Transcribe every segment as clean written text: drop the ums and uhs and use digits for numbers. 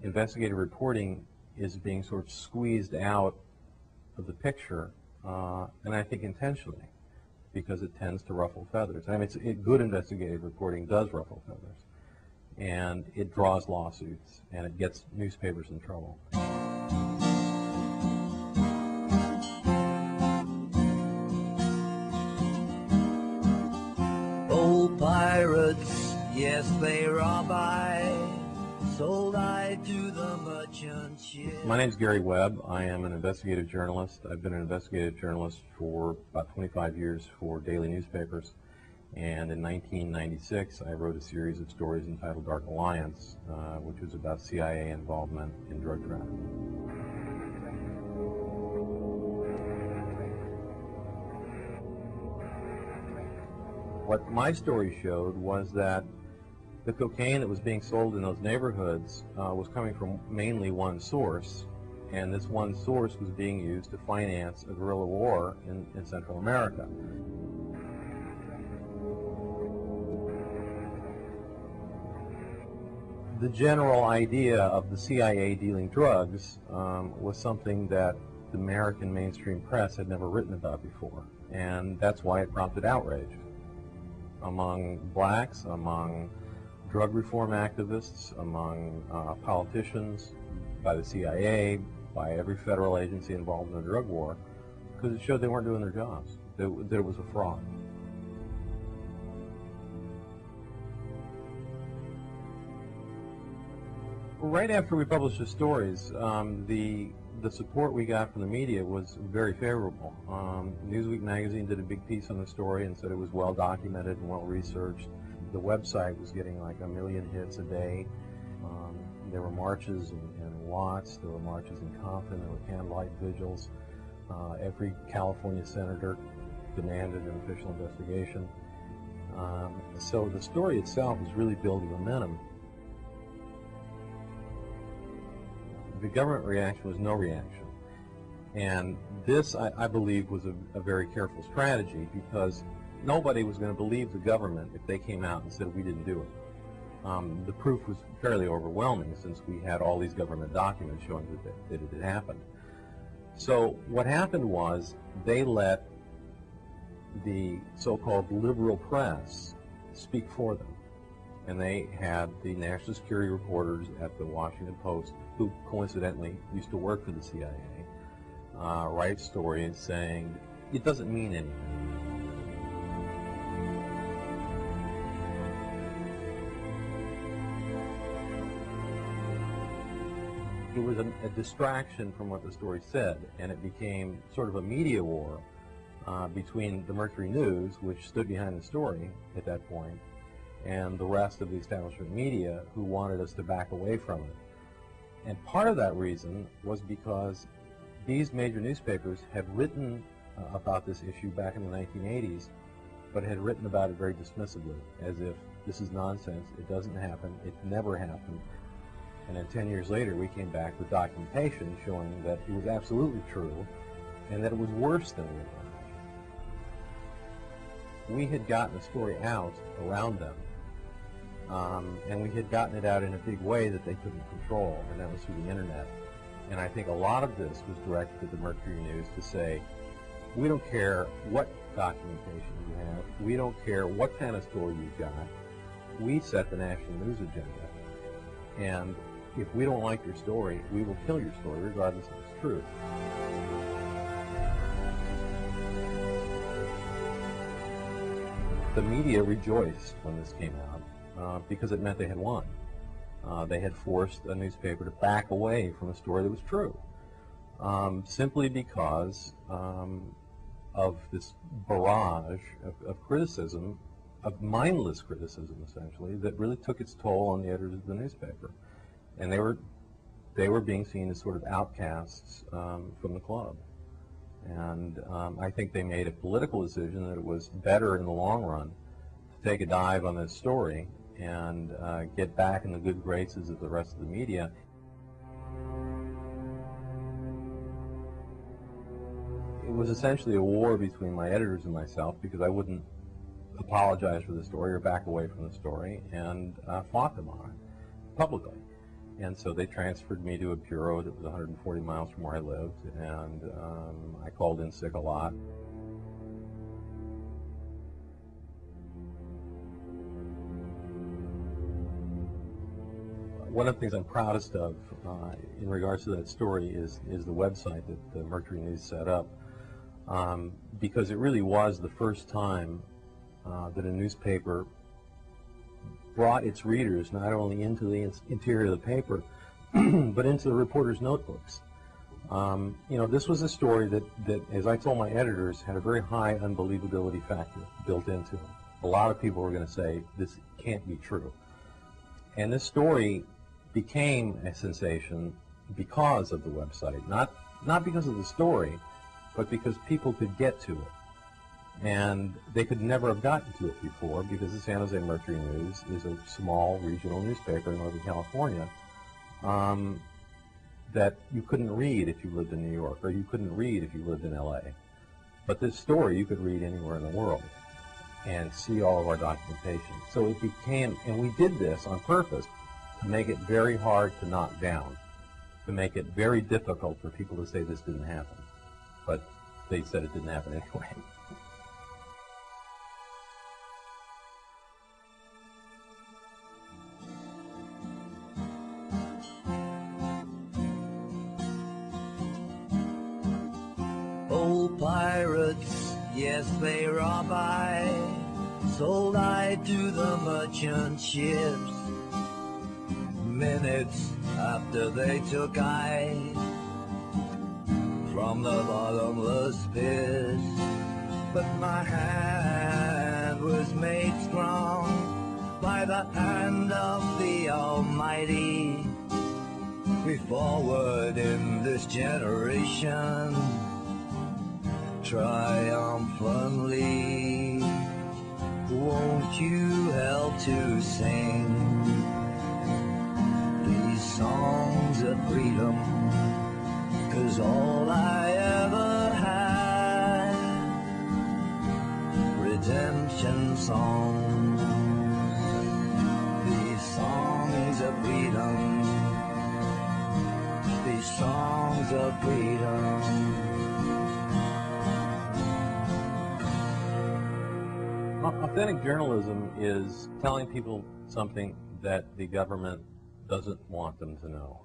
investigative reporting is being sort of squeezed out of the picture, and I think intentionally, because it tends to ruffle feathers. I mean, good investigative reporting does ruffle feathers, and it draws lawsuits, and it gets newspapers in trouble. Old pirates, yes, they rob I, sold I to the merchant ship. My name's Gary Webb. I am an investigative journalist. I've been an investigative journalist for about 25 years for daily newspapers. And in 1996, I wrote a series of stories entitled Dark Alliance, which was about CIA involvement in drug trafficking. What my story showed was that the cocaine that was being sold in those neighborhoods was coming from mainly one source, and this one source was being used to finance a guerrilla war in Central America. The general idea of the CIA dealing drugs was something that the American mainstream press had never written about before, and that's why it prompted outrage among blacks, among drug reform activists, among politicians, by the CIA, by every federal agency involved in the drug war, because it showed they weren't doing their jobs, that it was a fraud. Right after we published the stories, the support we got from the media was very favorable. Newsweek magazine did a big piece on the story and said it was well documented and well researched. The website was getting like 1 million hits a day. There were marches in Watts, there were marches in Compton, there were candlelight vigils. Every California senator demanded an official investigation. So the story itself was really building momentum. The government reaction was no reaction. And this, I believe, was a very careful strategy, because nobody was going to believe the government if they came out and said we didn't do it. The proof was fairly overwhelming, since we had all these government documents showing that it had happened. So what happened was they let the so-called liberal press speak for them. And they had the national security reporters at the Washington Post, who coincidentally used to work for the CIA, write stories saying it doesn't mean anything. It was a distraction from what the story said, and it became sort of a media war between the Mercury News, which stood behind the story at that point, and the rest of the establishment media, who wanted us to back away from it. And part of that reason was because these major newspapers had written about this issue back in the 1980s, but had written about it very dismissively, as if this is nonsense, it doesn't happen, it never happened. And then 10 years later, we came back with documentation showing that it was absolutely true, and that it was worse than we thought. We had gotten the story out around them, and we had gotten it out in a big way that they couldn't control, and that was through the internet. And I think a lot of this was directed to the Mercury News to say, we don't care what documentation you have, we don't care what kind of story you've got, we set the national news agenda. And if we don't like your story, we will kill your story, regardless if it's true. The media rejoiced when this came out because it meant they had won. They had forced a newspaper to back away from a story that was true, simply because of this barrage of criticism, of mindless criticism, essentially, that really took its toll on the editors of the newspaper. And they were being seen as sort of outcasts from the club. And I think they made a political decision that it was better in the long run to take a dive on this story and get back in the good graces of the rest of the media. It was essentially a war between my editors and myself, because I wouldn't apologize for the story or back away from the story, and fought them on it publicly. And so they transferred me to a bureau that was 140 miles from where I lived, and I called in sick a lot. One of the things I'm proudest of in regards to that story is the website that the Mercury News set up, because it really was the first time that a newspaper brought its readers not only into the interior of the paper, but into the reporters' notebooks. You know, this was a story that, as I told my editors, had a very high unbelievability factor built into it. A lot of people were going to say, this can't be true. And this story became a sensation because of the website, not because of the story, but because people could get to it. And they could never have gotten to it before, because the San Jose Mercury News is a small regional newspaper in Northern California that you couldn't read if you lived in New York, or you couldn't read if you lived in LA. But this story you could read anywhere in the world and see all of our documentation. So it became, and we did this on purpose, to make it very hard to knock down, to make it very difficult for people to say this didn't happen. But they said it didn't happen anyway. Old pirates, yes, they rob I, sold I to the merchant ships. Minutes after they took I from the bottomless pit, but my hand was made strong by the hand of the Almighty. We forward in this generation triumphantly. Won't you help to sing these songs of freedom? 'Cause all I ever had, redemption songs, these songs of freedom, these songs of freedom. Authentic journalism is telling people something that the government doesn't want them to know.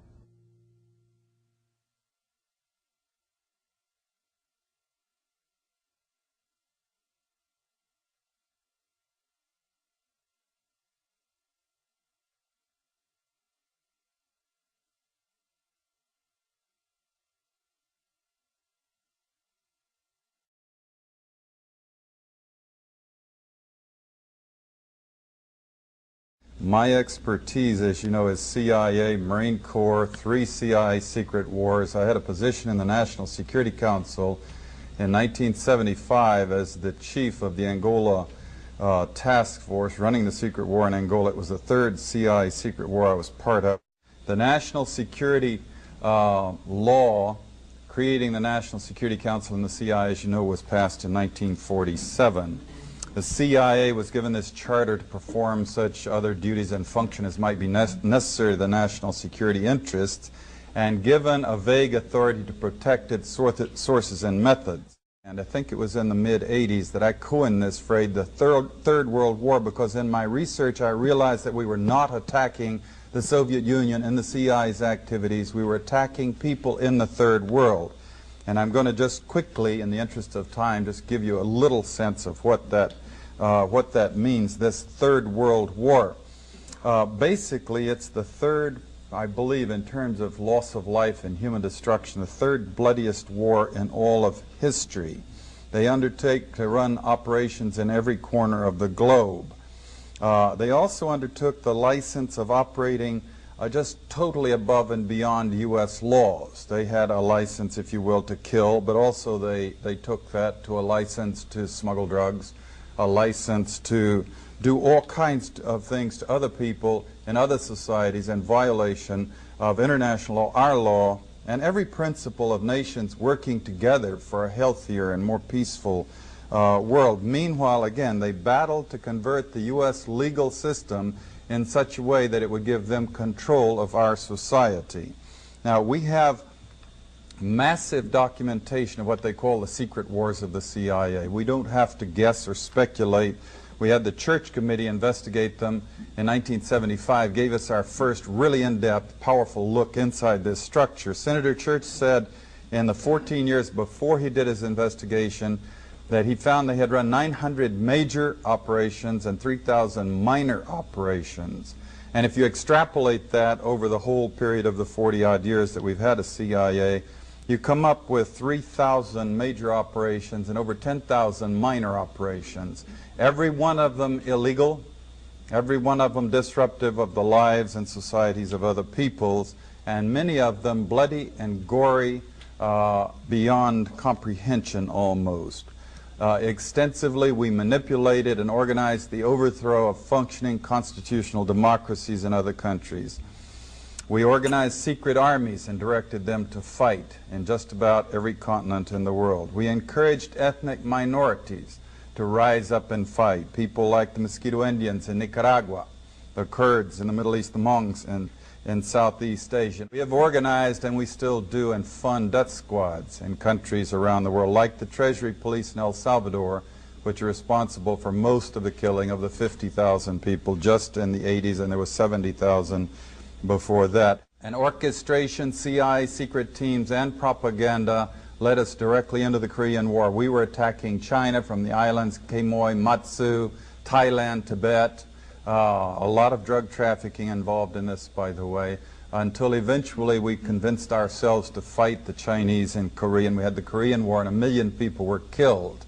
My expertise, as you know, is CIA, Marine Corps, 3 CIA secret wars. I had a position in the National Security Council in 1975 as the chief of the Angola task force running the secret war in Angola. It was the 3rd CIA secret war I was part of. The National Security law creating the National Security Council and the CIA, as you know, was passed in 1947. The CIA was given this charter to perform such other duties and function as might be necessary to the national security interests, and given a vague authority to protect its sources and methods. And I think it was in the mid-'80s that I coined this phrase, the Third World War, because in my research I realized that we were not attacking the Soviet Union and the CIA's activities. We were attacking people in the Third World. And I'm going to just quickly, in the interest of time, just give you a little sense of what that means, this Third World War. Basically, it's the third, I believe, in terms of loss of life and human destruction, the third bloodiest war in all of history. They undertake to run operations in every corner of the globe. They also undertook the license of operating just totally above and beyond U.S. laws. They had a license, if you will, to kill, but also they took that to a license to smuggle drugs, a license to do all kinds of things to other people in other societies in violation of international law, our law, and every principle of nations working together for a healthier and more peaceful world. Meanwhile, again, they battled to convert the U.S. legal system in such a way that it would give them control of our society. Now, we have massive documentation of what they call the secret wars of the CIA. We don't have to guess or speculate. We had the Church Committee investigate them in 1975, gave us our first really in-depth, powerful look inside this structure. Senator Church said in the 14 years before he did his investigation that he found they had run 900 major operations and 3,000 minor operations. And if you extrapolate that over the whole period of the 40-odd years that we've had a CIA, you come up with 3,000 major operations and over 10,000 minor operations. Every one of them illegal, every one of them disruptive of the lives and societies of other peoples, and many of them bloody and gory beyond comprehension almost. Extensively, we manipulated and organized the overthrow of functioning constitutional democracies in other countries. We organized secret armies and directed them to fight in just about every continent in the world. We encouraged ethnic minorities to rise up and fight, people like the Mosquito Indians in Nicaragua, the Kurds in the Middle East, the Mongs in Southeast Asia. We have organized, and we still do, and fund death squads in countries around the world, like the Treasury Police in El Salvador, which are responsible for most of the killing of the 50,000 people just in the 80s, and there was 70,000 before that. And orchestration, CIA, secret teams, and propaganda led us directly into the Korean War. We were attacking China from the islands, Quemoy, Matsu, Thailand, Tibet. A lot of drug trafficking involved in this, by the way, until eventually we convinced ourselves to fight the Chinese in Korea, and we had the Korean War, and 1 million people were killed.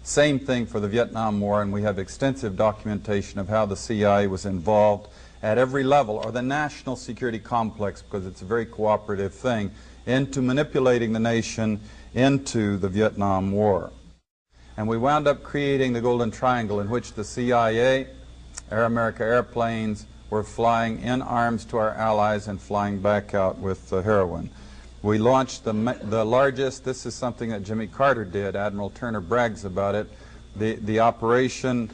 Same thing for the Vietnam War, and we have extensive documentation of how the CIA was involved at every level, or the national security complex, because it's a very cooperative thing, into manipulating the nation into the Vietnam War. And we wound up creating the Golden Triangle, in which the CIA, Air America airplanes were flying in arms to our allies and flying back out with heroin. We launched the largest, this is something that Jimmy Carter did, Admiral Turner brags about it, the operation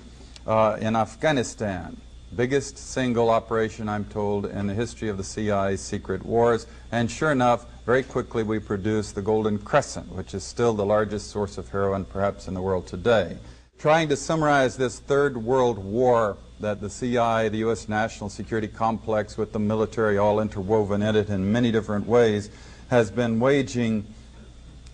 in Afghanistan. Biggest single operation, I'm told, in the history of the CIA's secret wars. And sure enough, very quickly we produced the Golden Crescent, which is still the largest source of heroin perhaps in the world today. Trying to summarize this Third World War that the CIA, the U.S. national security complex with the military all interwoven in it in many different ways, has been waging.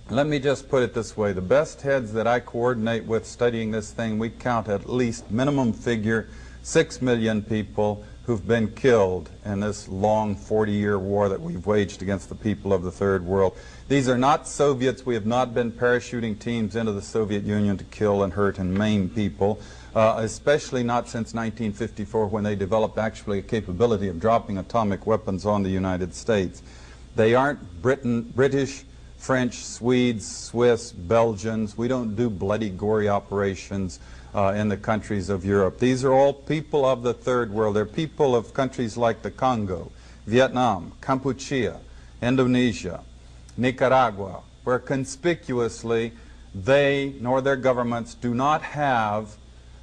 Let me just put it this way. The best heads that I coordinate with studying this thing, we count at least minimum figure 6 million people who've been killed in this long 40-year war that we've waged against the people of the Third World. These are not Soviets. We have not been parachuting teams into the Soviet Union to kill and hurt and maim people, especially not since 1954, when they developed actually a capability of dropping atomic weapons on the United States. They aren't British, French, Swedes, Swiss, Belgians. We don't do bloody, gory operations in the countries of Europe. These are all people of the Third World. They're people of countries like the Congo, Vietnam, Cambodia, Indonesia, Nicaragua, where conspicuously they nor their governments do not have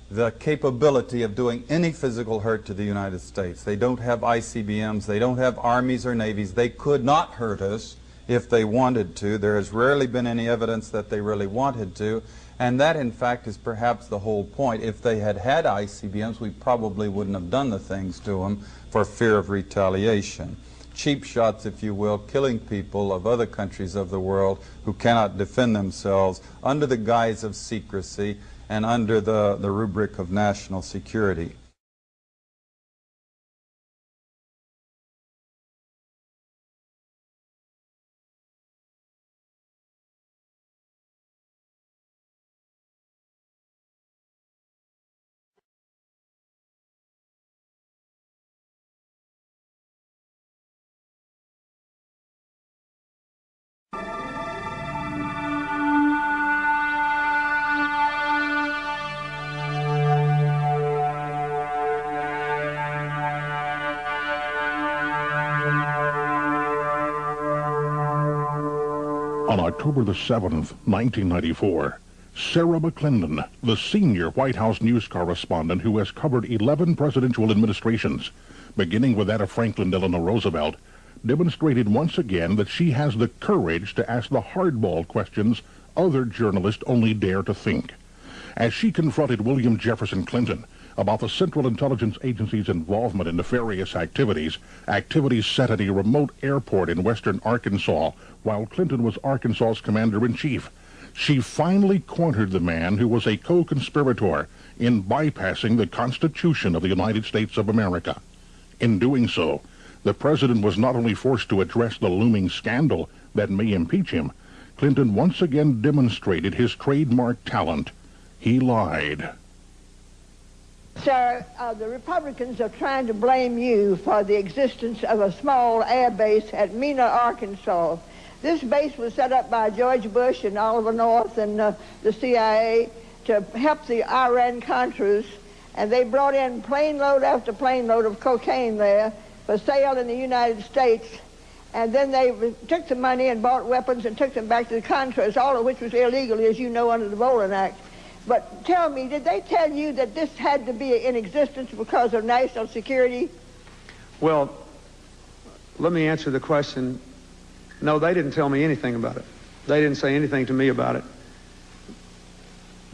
the capability of doing any physical hurt to the United States. They don't have ICBMs. They don't have armies or navies. They could not hurt us if they wanted to. There has rarely been any evidence that they really wanted to. And that, in fact, is perhaps the whole point. If they had had ICBMs, we probably wouldn't have done the things to them for fear of retaliation. Cheap shots, if you will, killing people of other countries of the world who cannot defend themselves under the guise of secrecy and under the rubric of national security. On October the 7th, 1994, Sarah McClendon, the senior White House news correspondent who has covered 11 presidential administrations, beginning with that of Franklin Delano Roosevelt, demonstrated once again that she has the courage to ask the hardball questions other journalists only dare to think. As she confronted William Jefferson Clinton about the Central Intelligence Agency's involvement in nefarious activities set at a remote airport in western Arkansas while Clinton was Arkansas's commander-in-chief, she finally cornered the man who was a co-conspirator in bypassing the Constitution of the United States of America. In doing so, the president was not only forced to address the looming scandal that may impeach him, Clinton once again demonstrated his trademark talent. He lied. Sir, the Republicans are trying to blame you for the existence of a small air base at Mena, Arkansas. This base was set up by George Bush and Oliver North and the CIA to help the Iran-Contras, and they brought in plane load after plane load of cocaine there for sale in the United States, and then they took the money and bought weapons and took them back to the Contras, all of which was illegally, as you know, under the Bolin Act. But tell me, did they tell you that this had to be in existence because of national security? Well, let me answer the question. No, they didn't tell me anything about it. They didn't say anything to me about it.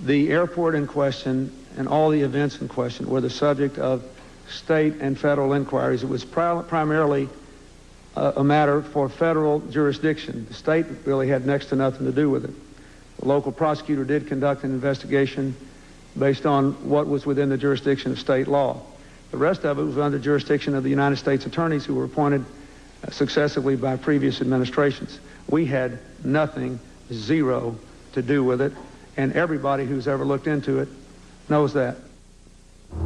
The airport in question and all the events in question were the subject of state and federal inquiries. It was primarily a matter for federal jurisdiction. The state really had next to nothing to do with it. The local prosecutor did conduct an investigation based on what was within the jurisdiction of state law. The rest of it was under jurisdiction of the United States attorneys who were appointed successively by previous administrations. We had nothing, zero, to do with it, and everybody who's ever looked into it knows that.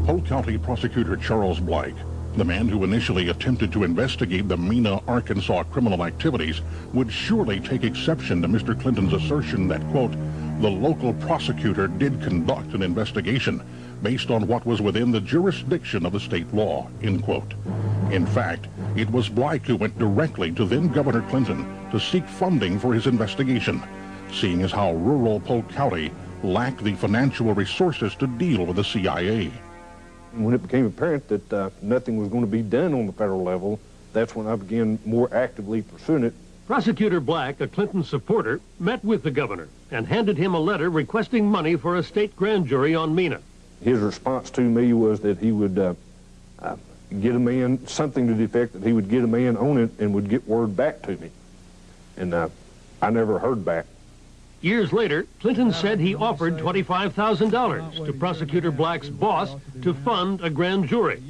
Polk County Prosecutor Charles Blake, the man who initially attempted to investigate the Mena, Arkansas criminal activities, would surely take exception to Mr. Clinton's assertion that, quote, the local prosecutor did conduct an investigation based on what was within the jurisdiction of the state law, end quote. In fact, it was Blake who went directly to then Governor Clinton to seek funding for his investigation, seeing as how rural Polk County lacked the financial resources to deal with the CIA. When it became apparent that nothing was going to be done on the federal level, that's when I began more actively pursuing it. Prosecutor Black, a Clinton supporter, met with the governor and handed him a letter requesting money for a state grand jury on Mena. His response to me was that he would get a man, something to the effect that he would get a man on it and would get word back to me. And I never heard back. Years later, Clinton said he offered $25,000 to Prosecutor Black's boss to fund a grand jury.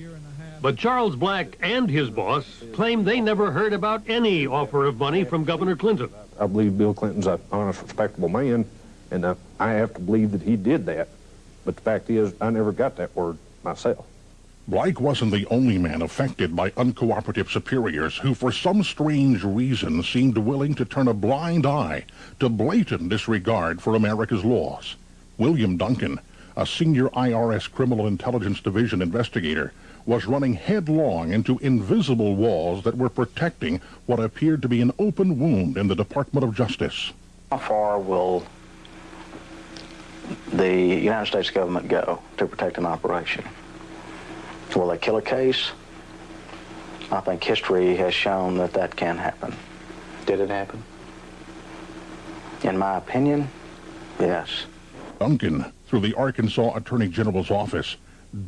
But Charles Black and his boss claim they never heard about any offer of money from Governor Clinton. I believe Bill Clinton's an honest, respectable man, and I have to believe that he did that. But the fact is, I never got that word myself. Blake wasn't the only man affected by uncooperative superiors who, for some strange reason, seemed willing to turn a blind eye to blatant disregard for America's laws. William Duncan, a senior IRS Criminal Intelligence Division investigator, was running headlong into invisible walls that were protecting what appeared to be an open wound in the Department of Justice. How far will the United States government go to protect an operation? Will they kill a case? I think history has shown that that can happen. Did it happen? In my opinion, yes. Duncan, through the Arkansas Attorney General's office,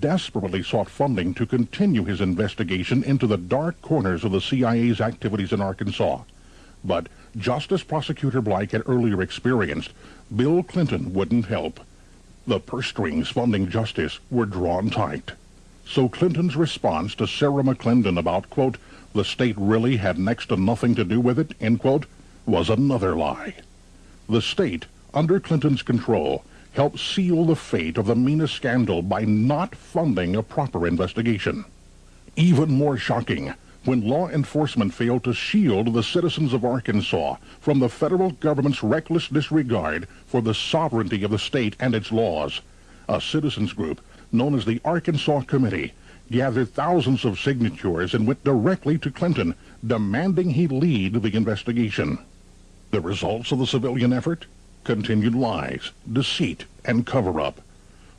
desperately sought funding to continue his investigation into the dark corners of the CIA's activities in Arkansas. But just as Prosecutor Blake had earlier experienced, Bill Clinton wouldn't help. The purse strings funding justice were drawn tight. So Clinton's response to Sarah McClendon about, quote, the state really had next to nothing to do with it, end quote, was another lie. The state, under Clinton's control, helped seal the fate of the Mena scandal by not funding a proper investigation. Even more shocking, when law enforcement failed to shield the citizens of Arkansas from the federal government's reckless disregard for the sovereignty of the state and its laws, a citizens group known as the Arkansas Committee gathered thousands of signatures and went directly to Clinton, demanding he lead the investigation. The results of the civilian effort? continued lies, deceit, and cover-up.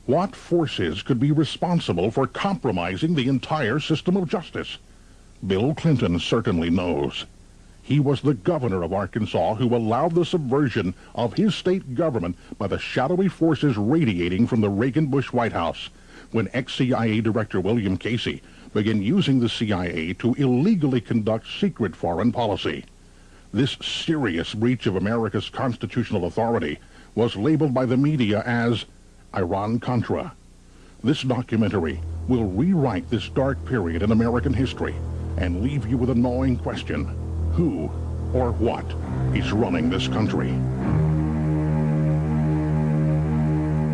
What forces could be responsible for compromising the entire system of justice? Bill Clinton certainly knows. He was the governor of Arkansas who allowed the subversion of his state government by the shadowy forces radiating from the Reagan-Bush White House, when ex-CIA Director William Casey began using the CIA to illegally conduct secret foreign policy. This serious breach of America's constitutional authority was labeled by the media as Iran-Contra. This documentary will rewrite this dark period in American history and leave you with a gnawing question: who or what is running this country?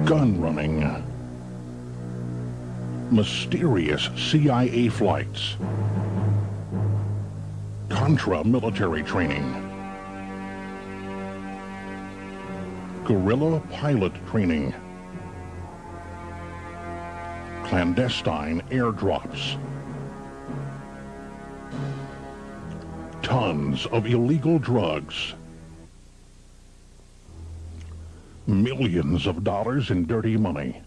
Gun running. Mysterious CIA flights. Contra military training. Guerrilla pilot training. Clandestine airdrops. Tons of illegal drugs. Millions of dollars in dirty money.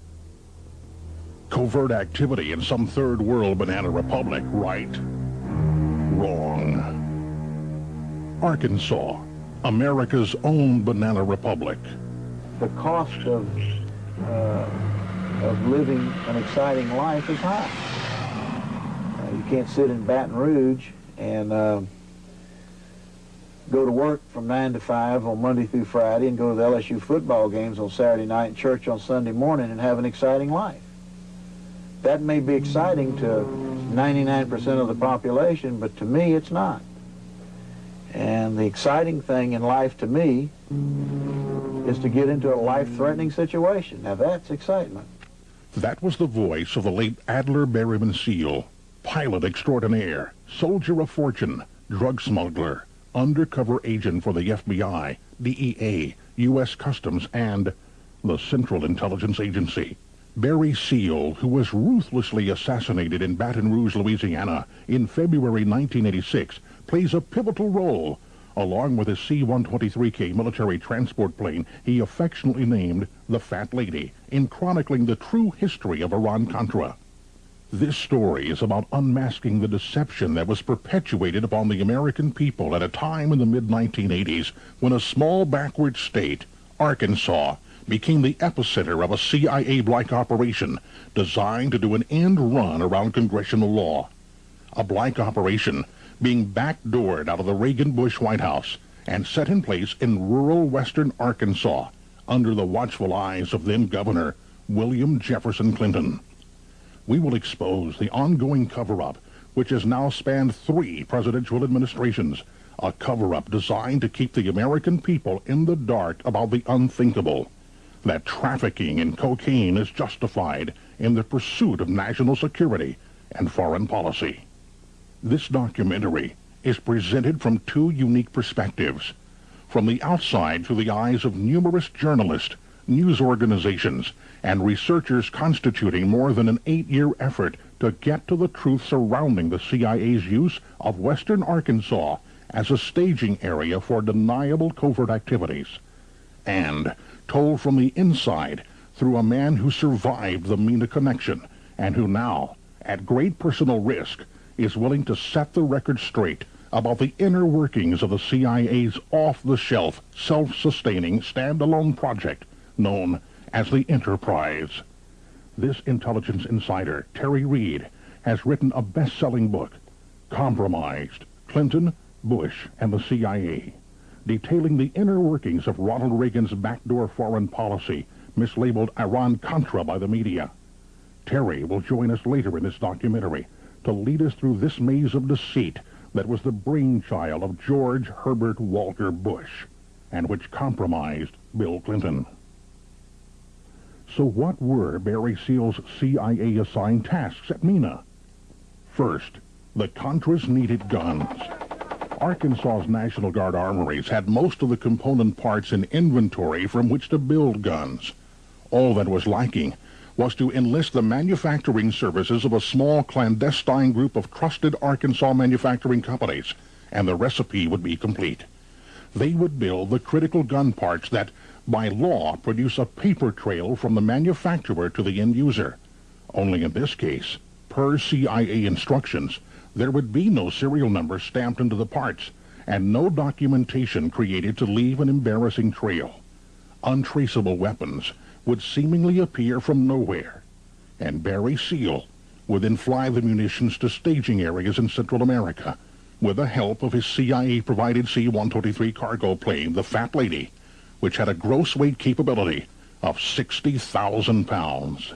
Covert activity in some third world banana republic, right? Wrong. Arkansas, America's own banana republic. The cost of living an exciting life is high. You can't sit in Baton Rouge and go to work from 9 to 5 on Monday through Friday and go to the LSU football games on Saturday night and church on Sunday morning and have an exciting life. That may be exciting to 99% of the population, but to me it's not. And the exciting thing in life to me is to get into a life-threatening situation. Now that's excitement. That was the voice of the late Adler Berryman Seal, pilot extraordinaire, soldier of fortune, drug smuggler, undercover agent for the FBI, DEA, U.S. Customs, and the Central Intelligence Agency. Barry Seal, who was ruthlessly assassinated in Baton Rouge, Louisiana in February 1986, plays a pivotal role, along with his C-123K military transport plane he affectionately named the Fat Lady, in chronicling the true history of Iran-Contra. This story is about unmasking the deception that was perpetuated upon the American people at a time in the mid-1980s when a small backward state, Arkansas, became the epicenter of a CIA-like operation designed to do an end run around congressional law. A black operation being backdoored out of the Reagan-Bush White House and set in place in rural western Arkansas under the watchful eyes of then Governor William Jefferson Clinton. We will expose the ongoing cover-up, which has now spanned 3 presidential administrations, a cover-up designed to keep the American people in the dark about the unthinkable, that trafficking in cocaine is justified in the pursuit of national security and foreign policy. This documentary is presented from 2 unique perspectives, from the outside through the eyes of numerous journalists, news organizations, and researchers constituting more than an 8-year effort to get to the truth surrounding the CIA's use of western Arkansas as a staging area for deniable covert activities, and told from the inside through a man who survived the MENA connection and who now, at great personal risk, is willing to set the record straight about the inner workings of the CIA's off-the-shelf, self-sustaining, standalone project known as the Enterprise. This intelligence insider, Terry Reed, has written a best-selling book, Compromised: Clinton, Bush, and the CIA, detailing the inner workings of Ronald Reagan's backdoor foreign policy, mislabeled Iran-Contra by the media. Terry will join us later in this documentary to lead us through this maze of deceit that was the brainchild of George Herbert Walker Bush, and which compromised Bill Clinton. So what were Barry Seal's CIA-assigned tasks at MENA? First, the Contras needed guns. Arkansas's National Guard armories had most of the component parts in inventory from which to build guns. All that was lacking was to enlist the manufacturing services of a small clandestine group of trusted Arkansas manufacturing companies, and the recipe would be complete. They would build the critical gun parts that by law, produce a paper trail from the manufacturer to the end user. Only in this case, per CIA instructions, there would be no serial number stamped into the parts and no documentation created to leave an embarrassing trail. Untraceable weapons would seemingly appear from nowhere, and Barry Seal would then fly the munitions to staging areas in Central America with the help of his CIA-provided C-123 cargo plane, the Fat Lady, which had a gross weight capability of 60,000 pounds.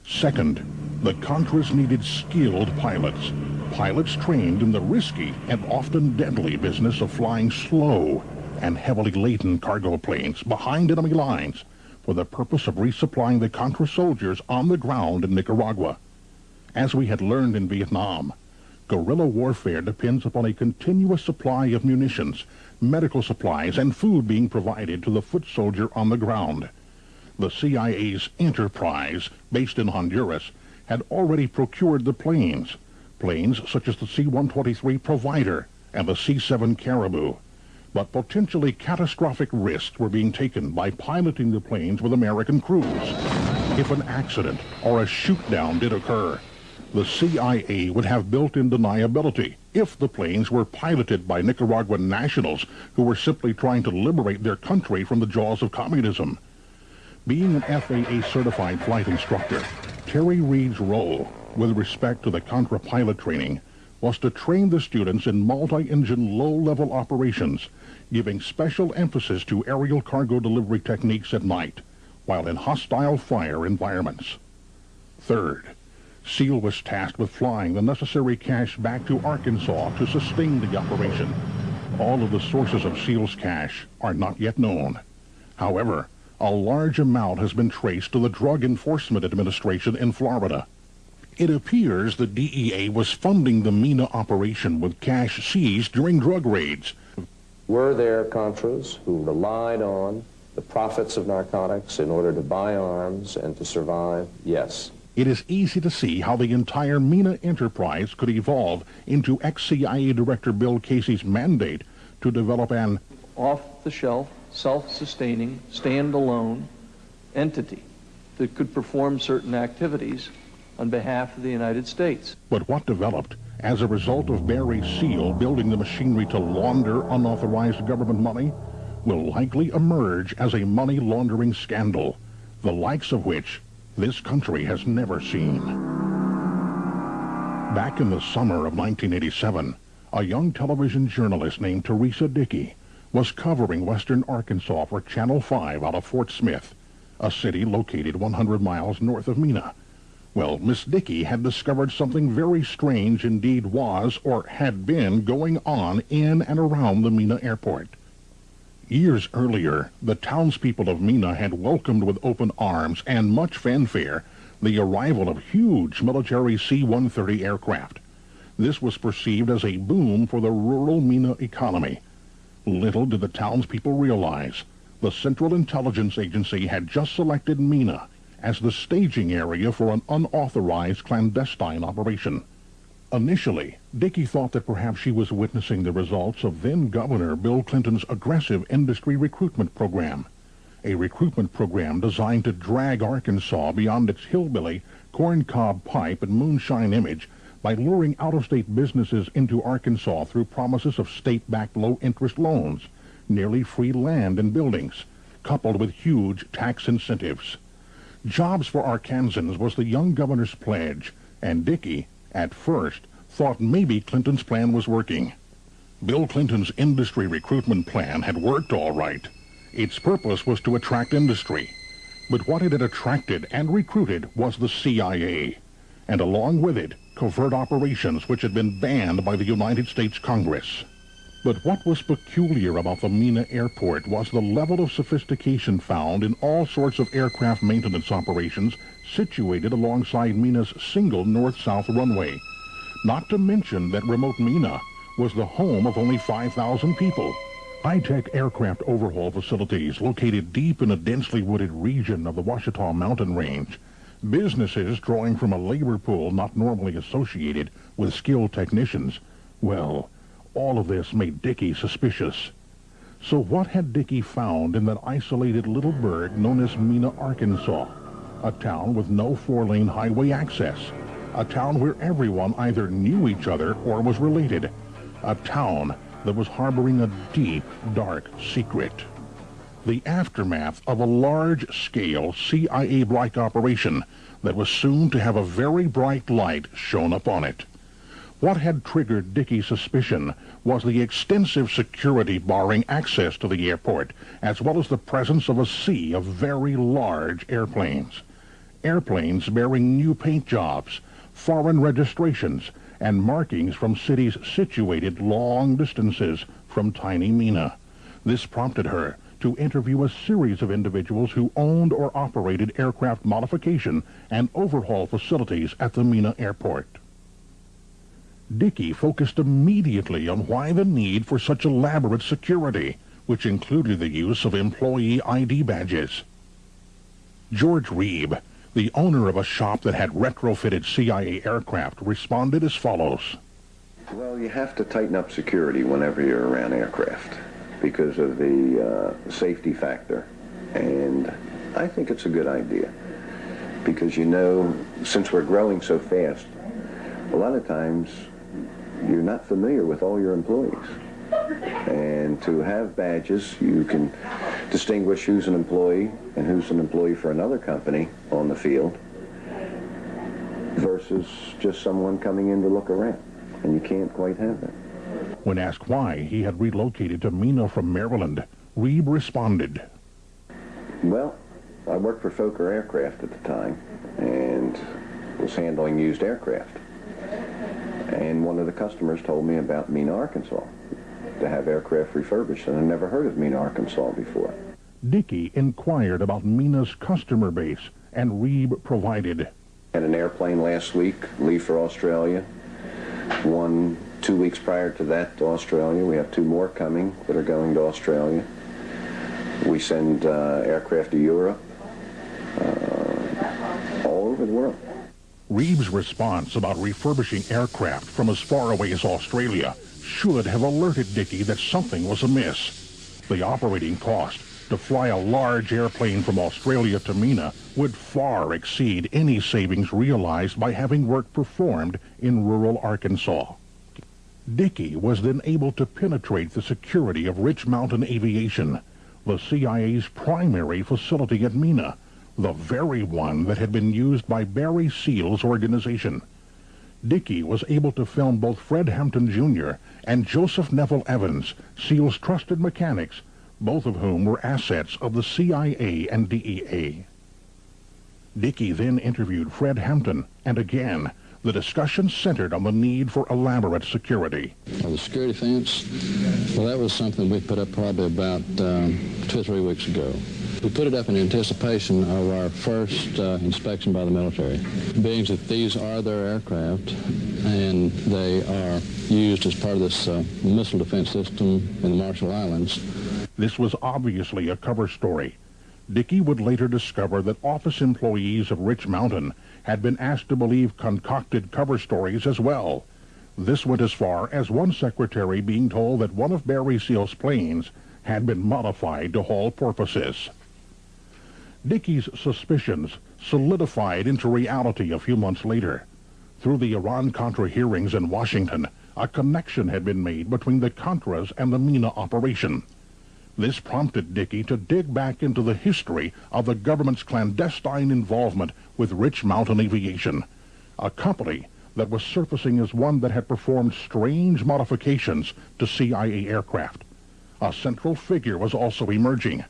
Second, the Contras needed skilled pilots, pilots trained in the risky and often deadly business of flying slow and heavily laden cargo planes behind enemy lines for the purpose of resupplying the Contra soldiers on the ground in Nicaragua. As we had learned in Vietnam, guerrilla warfare depends upon a continuous supply of munitions, medical supplies, and food being provided to the foot soldier on the ground. The CIA's Enterprise, based in Honduras, had already procured the planes such as the C-123 Provider and the C-7 Caribou. But potentially catastrophic risks were being taken by piloting the planes with American crews. If an accident or a shoot-down did occur, the CIA would have built-in deniability if the planes were piloted by Nicaraguan nationals who were simply trying to liberate their country from the jaws of communism. Being an FAA-certified flight instructor, Terry Reed's role with respect to the Contra pilot training was to train the students in multi-engine low-level operations, giving special emphasis to aerial cargo delivery techniques at night, while in hostile fire environments. Third, Seal was tasked with flying the necessary cash back to Arkansas to sustain the operation. All of the sources of Seal's cash are not yet known. However, a large amount has been traced to the Drug Enforcement Administration in Florida. It appears the DEA was funding the MENA operation with cash seized during drug raids. Were there Contras who relied on the profits of narcotics in order to buy arms and to survive? Yes. It is easy to see how the entire MENA enterprise could evolve into ex-CIA Director Bill Casey's mandate to develop an off-the-shelf, self-sustaining, stand-alone entity that could perform certain activities on behalf of the United States. But what developed as a result of Barry Seal building the machinery to launder unauthorized government money will likely emerge as a money laundering scandal, the likes of which this country has never seen. Back in the summer of 1987, a young television journalist named Teresa Dickey was covering western Arkansas for Channel 5 out of Fort Smith, a city located 100 miles north of Mena. Well, Miss Dickey had discovered something very strange indeed was or had been going on in and around the Mena airport. Years earlier, the townspeople of Mena had welcomed with open arms and much fanfare the arrival of huge military C-130 aircraft. This was perceived as a boom for the rural Mena economy. Little did the townspeople realize the Central Intelligence Agency had just selected Mena as the staging area for an unauthorized clandestine operation. Initially, Dickey thought that perhaps she was witnessing the results of then-Governor Bill Clinton's aggressive industry recruitment program, a recruitment program designed to drag Arkansas beyond its hillbilly, corncob pipe and moonshine image by luring out-of-state businesses into Arkansas through promises of state-backed low-interest loans, nearly free land and buildings, coupled with huge tax incentives. Jobs for Arkansans was the young governor's pledge, and Dickey, at first, thought maybe Clinton's plan was working. Bill Clinton's industry recruitment plan had worked all right. Its purpose was to attract industry. But what it had attracted and recruited was the CIA, and along with it, covert operations which had been banned by the United States Congress. But what was peculiar about the Mena airport was the level of sophistication found in all sorts of aircraft maintenance operations situated alongside Mena's single north-south runway. Not to mention that remote Mena was the home of only 5,000 people. High-tech aircraft overhaul facilities located deep in a densely wooded region of the Ouachita mountain range. Businesses drawing from a labor pool not normally associated with skilled technicians. Well, all of this made Dickey suspicious. So what had Dickey found in that isolated little burg known as Mena, Arkansas? A town with no four-lane highway access. A town where everyone either knew each other or was related. A town that was harboring a deep, dark secret. The aftermath of a large-scale CIA-like operation that was soon to have a very bright light shone upon it. What had triggered Dickey's suspicion was the extensive security barring access to the airport, as well as the presence of a sea of very large airplanes. Airplanes bearing new paint jobs, foreign registrations, and markings from cities situated long distances from tiny Mena. This prompted her to interview a series of individuals who owned or operated aircraft modification and overhaul facilities at the Mena airport. Dickey focused immediately on why the need for such elaborate security, which included the use of employee ID badges. George Reeb, the owner of a shop that had retrofitted CIA aircraft, responded as follows. Well, you have to tighten up security whenever you're around aircraft because of the safety factor. And I think it's a good idea because, you know, since we're growing so fast, a lot of times you're not familiar with all your employees. And to have badges, you can distinguish who's an employee and who's an employee for another company on the field versus just someone coming in to look around. And you can't quite have that. When asked why he had relocated to Mena from Maryland, Reeb responded, Well, I worked for Fokker Aircraft at the time and was handling used aircraft. And one of the customers told me about Mena, Arkansas, to have aircraft refurbished, and I'd never heard of Mena, Arkansas before. Dickey inquired about Mena's customer base, and Reeb provided. Had an airplane last week leave for Australia. 2 weeks prior to that to Australia. We have 2 more coming that are going to Australia. We send aircraft to Europe, all over the world. Reeb's response about refurbishing aircraft from as far away as Australia should have alerted Dickey that something was amiss. The operating cost to fly a large airplane from Australia to Mena would far exceed any savings realized by having work performed in rural Arkansas. Dickey was then able to penetrate the security of Rich Mountain Aviation, the CIA's primary facility at Mena, the very one that had been used by Barry Seal's organization. Dickey was able to film both Fred Hampton Jr. and Joseph Neville Evans, Seal's trusted mechanics, both of whom were assets of the CIA and DEA. Dickey then interviewed Fred Hampton, and again, the discussion centered on the need for elaborate security. The security fence, well, that was something we put up probably about 2 or 3 weeks ago. We put it up in anticipation of our first inspection by the military. Being that these are their aircraft and they are used as part of this missile defense system in the Marshall Islands. This was obviously a cover story. Dickey would later discover that office employees of Rich Mountain had been asked to believe concocted cover stories as well. This went as far as one secretary being told that one of Barry Seal's planes had been modified to haul porpoises. Dickey's suspicions solidified into reality a few months later. Through the Iran-Contra hearings in Washington, a connection had been made between the Contras and the Mena operation. This prompted Dickey to dig back into the history of the government's clandestine involvement with Rich Mountain Aviation, a company that was surfacing as one that had performed strange modifications to CIA aircraft. A central figure was also emerging,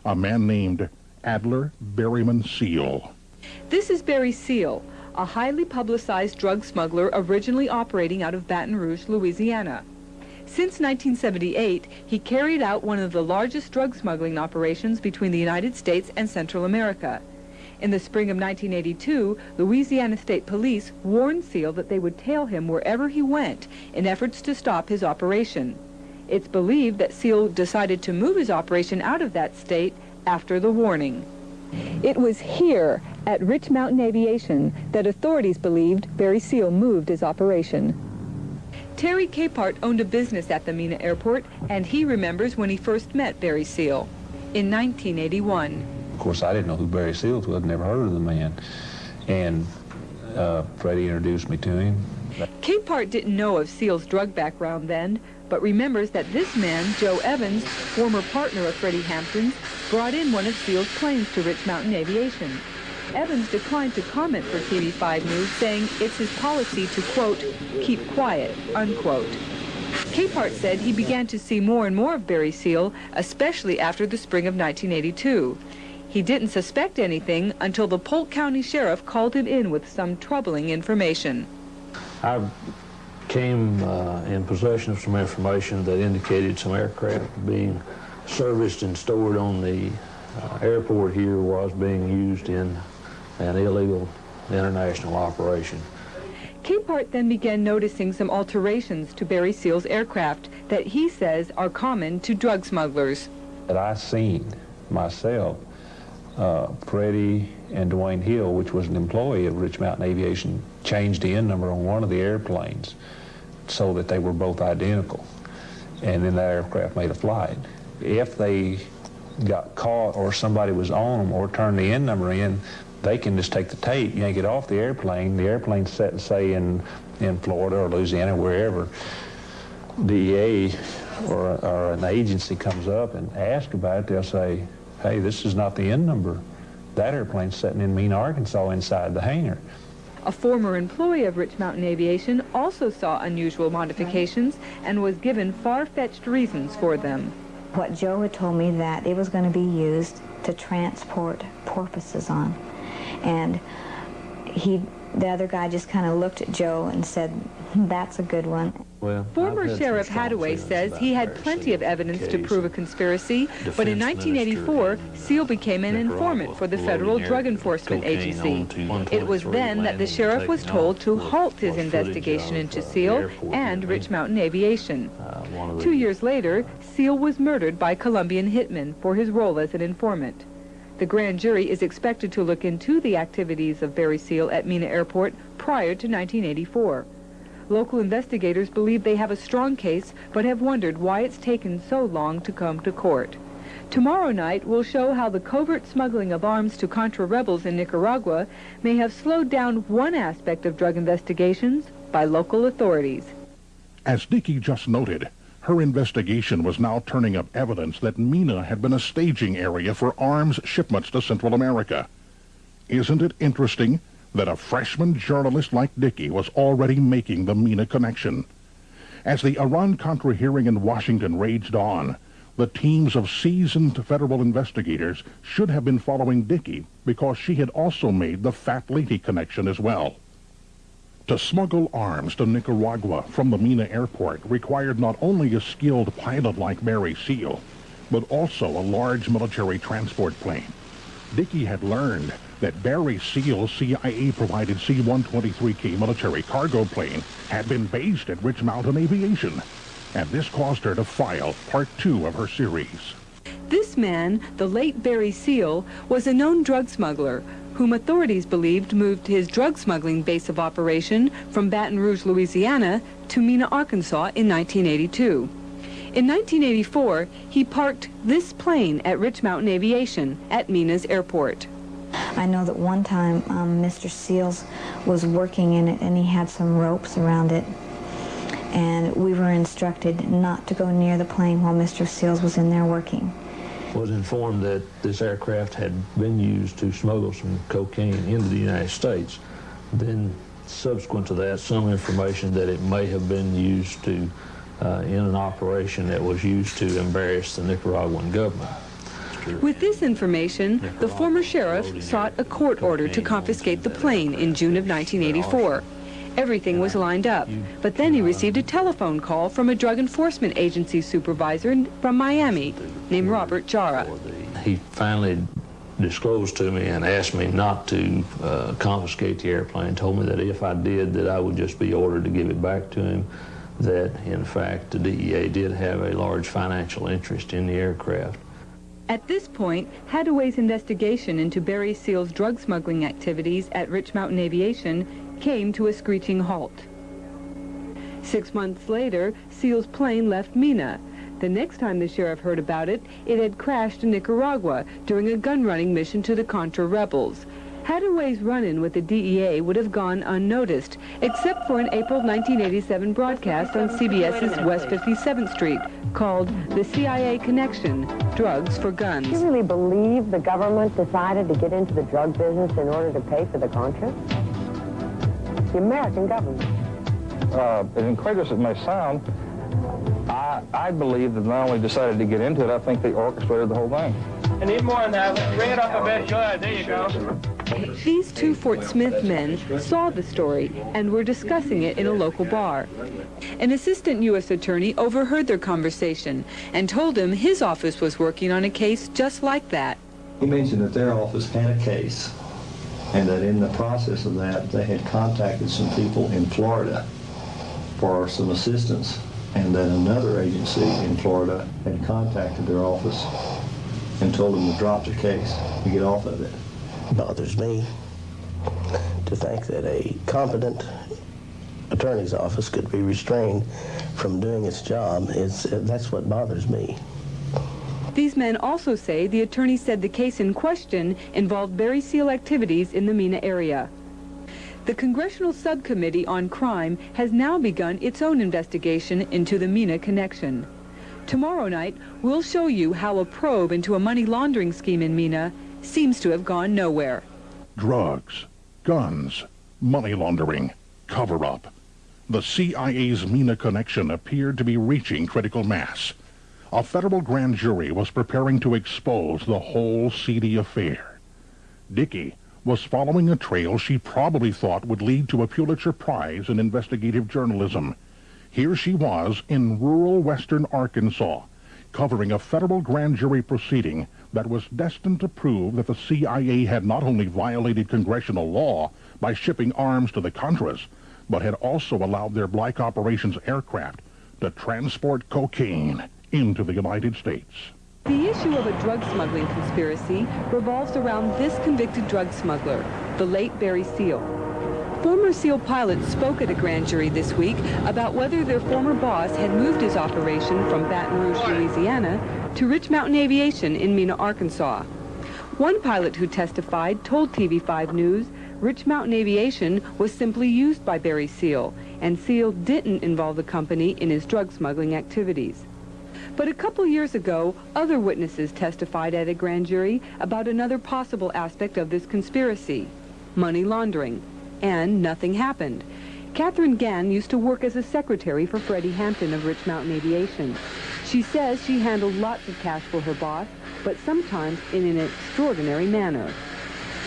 a man named Adler Berryman Seal. This is Barry Seal, a highly publicized drug smuggler originally operating out of Baton Rouge, Louisiana. Since 1978, he carried out one of the largest drug smuggling operations between the United States and Central America. In the spring of 1982, Louisiana State Police warned Seal that they would tail him wherever he went in efforts to stop his operation. It's believed that Seal decided to move his operation out of that state after the warning. It was here at Rich Mountain Aviation that authorities believed Barry Seal moved his operation. Terry Capehart owned a business at the Mena airport, and he remembers when he first met Barry Seal in 1981. Of course, I didn't know who Barry Seals was, never heard of the man. And Freddie introduced me to him. Capehart didn't know of Seal's drug background then, but remembers that this man, Joe Evans, former partner of Freddie Hampton's, brought in one of Seal's planes to Rich Mountain Aviation. Evans declined to comment for TV5 News, saying it's his policy to, quote, keep quiet, unquote. Capehart said he began to see more and more of Barry Seal, especially after the spring of 1982. He didn't suspect anything until the Polk County Sheriff called him in with some troubling information. I came in possession of some information that indicated some aircraft being serviced and stored on the airport here was being used in an illegal international operation. Capehart then began noticing some alterations to Barry Seal's aircraft that he says are common to drug smugglers. That I seen myself, Freddie and Dwayne Hill, which was an employee of Rich Mountain Aviation, changed the end number on one of the airplanes so that they were both identical. And then that aircraft made a flight. If they got caught or somebody was on them or turned the end number in, they can just take the tape, yank it off the airplane's set, say, in Florida or Louisiana, wherever. DEA or an agency comes up and asks about it, they'll say, hey, this is not the end number. That airplane's sitting in Mena, Arkansas inside the hangar. A former employee of Rich Mountain Aviation also saw unusual modifications and was given far-fetched reasons for them. What Joe had told me that it was going to be used to transport porpoises on. And the other guy just kind of looked at Joe and said, that's a good one. Well, former Sheriff Hadaway says he had plenty of evidence to prove a conspiracy, but in 1984, Seal became an informant for the Federal Drug Enforcement Agency. It was then that the sheriff was told to halt his investigation into Seal and Rich Mountain Aviation. 2 years later, Seal was murdered by Colombian hitmen for his role as an informant. The grand jury is expected to look into the activities of Barry Seal at Mena Airport prior to 1984. Local investigators believe they have a strong case, but have wondered why it's taken so long to come to court. Tomorrow night will show how the covert smuggling of arms to Contra rebels in Nicaragua may have slowed down one aspect of drug investigations by local authorities. As Dickey just noted, her investigation was now turning up evidence that Mena had been a staging area for arms shipments to Central America. Isn't it interesting that a freshman journalist like Dickey was already making the Mena connection? As the Iran-Contra hearing in Washington raged on, the teams of seasoned federal investigators should have been following Dickey because she had also made the Fat Lady connection as well. To smuggle arms to Nicaragua from the Mena airport required not only a skilled pilot like Barry Seal, but also a large military transport plane. Dickey had learned that Barry Seal's CIA-provided C-123K military cargo plane had been based at Rich Mountain Aviation, and this caused her to file Part 2 of her series. This man, the late Barry Seal, was a known drug smuggler whom authorities believed moved his drug smuggling base of operation from Baton Rouge, Louisiana to Mena, Arkansas in 1982. In 1984, he parked this plane at Rich Mountain Aviation at Mena's airport. I know that one time Mr. Seals was working in it and he had some ropes around it, and we were instructed not to go near the plane while Mr. Seals was in there working. Was informed that this aircraft had been used to smuggle some cocaine into the United States. Then, subsequent to that, some information that it may have been used to in an operation that was used to embarrass the Nicaraguan government. With this information, the former sheriff sought a court order to confiscate the plane in June of 1984. Everything was lined up, but then he received a telephone call from a drug enforcement agency supervisor from Miami named Robert Jara. He finally disclosed to me and asked me not to confiscate the airplane, told me that if I did, that I would just be ordered to give it back to him, that in fact the DEA did have a large financial interest in the aircraft. At this point, Hadaway's investigation into Barry Seal's drug smuggling activities at Rich Mountain Aviation came to a screeching halt. 6 months later, Seal's plane left Mina. The next time the sheriff heard about it, it had crashed in Nicaragua during a gun-running mission to the Contra rebels. Hadaway's run-in with the DEA would have gone unnoticed, except for an April 1987 broadcast on CBS's West 57th Street called The CIA Connection, Drugs for Guns. Do you really believe the government decided to get into the drug business in order to pay for the Contras? The American government. As incredulous as it may sound, I believe that not only decided to get into it, I think they orchestrated the whole thing. I need more than that. Bring it up a bit. Good. There you go. These two Fort Smith men saw the story and were discussing it in a local bar. An assistant U.S. attorney overheard their conversation and told him his office was working on a case just like that. He mentioned that their office had a case and that in the process of that they had contacted some people in Florida for some assistance, and that another agency in Florida had contacted their office and told them to drop the case, to get off of it. It bothers me to think that a competent attorney's office could be restrained from doing its job. That's what bothers me. These men also say the attorney said the case in question involved Barry Seal activities in the Mina area. The Congressional Subcommittee on Crime has now begun its own investigation into the Mina connection. Tomorrow night, we'll show you how a probe into a money laundering scheme in Mina seems to have gone nowhere. Drugs, guns, money laundering, cover-up. The CIA's Mina connection appeared to be reaching critical mass. A federal grand jury was preparing to expose the whole seedy affair. Dickie was following a trail she probably thought would lead to a Pulitzer Prize in investigative journalism. Here she was in rural western Arkansas, covering a federal grand jury proceeding that was destined to prove that the CIA had not only violated congressional law by shipping arms to the Contras, but had also allowed their Black Operations aircraft to transport cocaine into the United States. The issue of a drug smuggling conspiracy revolves around this convicted drug smuggler, the late Barry Seal. Former SEAL pilots spoke at a grand jury this week about whether their former boss had moved his operation from Baton Rouge, Louisiana, to Rich Mountain Aviation in Mena, Arkansas. One pilot who testified told TV5 News Rich Mountain Aviation was simply used by Barry Seal, and Seal didn't involve the company in his drug smuggling activities. But a couple years ago, other witnesses testified at a grand jury about another possible aspect of this conspiracy, money laundering, and nothing happened. Catherine Gann used to work as a secretary for Freddie Hampton of Rich Mountain Aviation. She says she handled lots of cash for her boss, but sometimes in an extraordinary manner.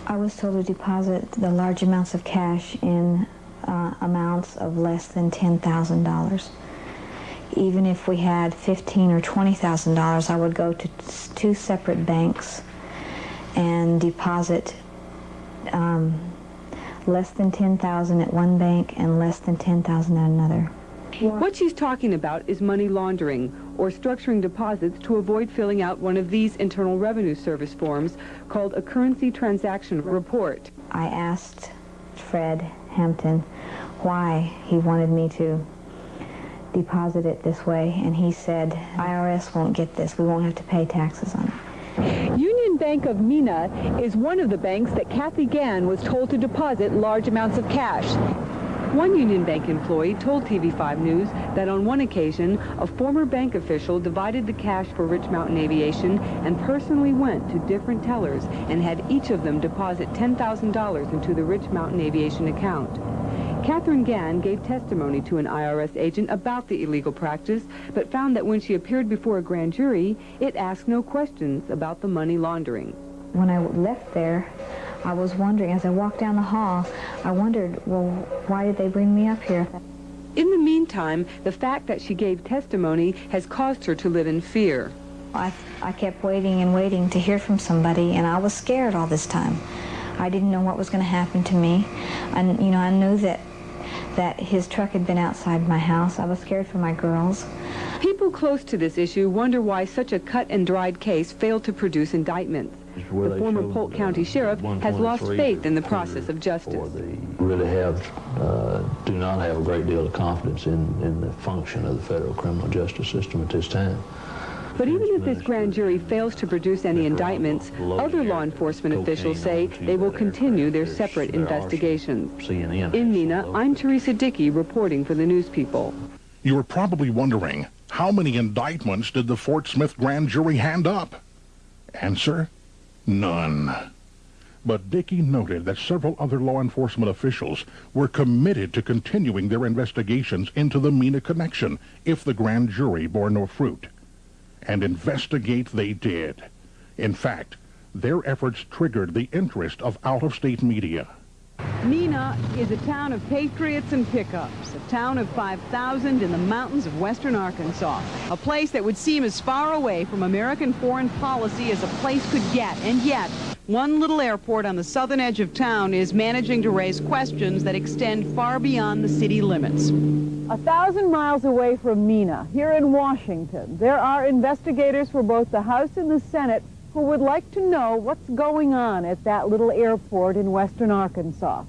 I was told to deposit the large amounts of cash in amounts of less than $10,000. Even if we had $15,000 or $20,000, I would go to two separate banks and deposit less than $10,000 at one bank and less than $10,000 at another. What she's talking about is money laundering, or structuring deposits to avoid filling out one of these Internal Revenue Service forms called a currency transaction report. I asked Fred Hampton why he wanted me to deposit it this way, and he said, IRS won't get this. We won't have to pay taxes on it. Union Bank of Mena is one of the banks that Kathy Gann was told to deposit large amounts of cash. One Union Bank employee told TV5 News that on one occasion, a former bank official divided the cash for Rich Mountain Aviation and personally went to different tellers and had each of them deposit $10,000 into the Rich Mountain Aviation account. Catherine Gann gave testimony to an IRS agent about the illegal practice, but found that when she appeared before a grand jury, it asked no questions about the money laundering. When I left there, I was wondering, as I walked down the hall, I wondered, well, why did they bring me up here? In the meantime, the fact that she gave testimony has caused her to live in fear. I kept waiting and waiting to hear from somebody, and I was scared all this time. I didn't know what was going to happen to me. And, you know, I knew that his truck had been outside my house. I was scared for my girls. People close to this issue wonder why such a cut and dried case failed to produce indictments. The former Polk County Sheriff has lost faith in the process of justice. Really do not have a great deal of confidence in the function of the federal criminal justice system at this time. But even if this grand jury fails to produce any indictments, other law enforcement officials say they will continue their separate investigations. In Mena, I'm Teresa Dickey reporting for the News People. You are probably wondering, how many indictments did the Fort Smith grand jury hand up? Answer, none. But Dickey noted that several other law enforcement officials were committed to continuing their investigations into the Mena connection if the grand jury bore no fruit. And investigate they did. In fact, their efforts triggered the interest of out-of-state media. Mena is a town of patriots and pickups, a town of 5,000 in the mountains of western Arkansas, a place that would seem as far away from American foreign policy as a place could get, and yet one little airport on the southern edge of town is managing to raise questions that extend far beyond the city limits. 1,000 miles away from Mena, here in Washington, there are investigators for both the House and the Senate who would like to know what's going on at that little airport in western Arkansas.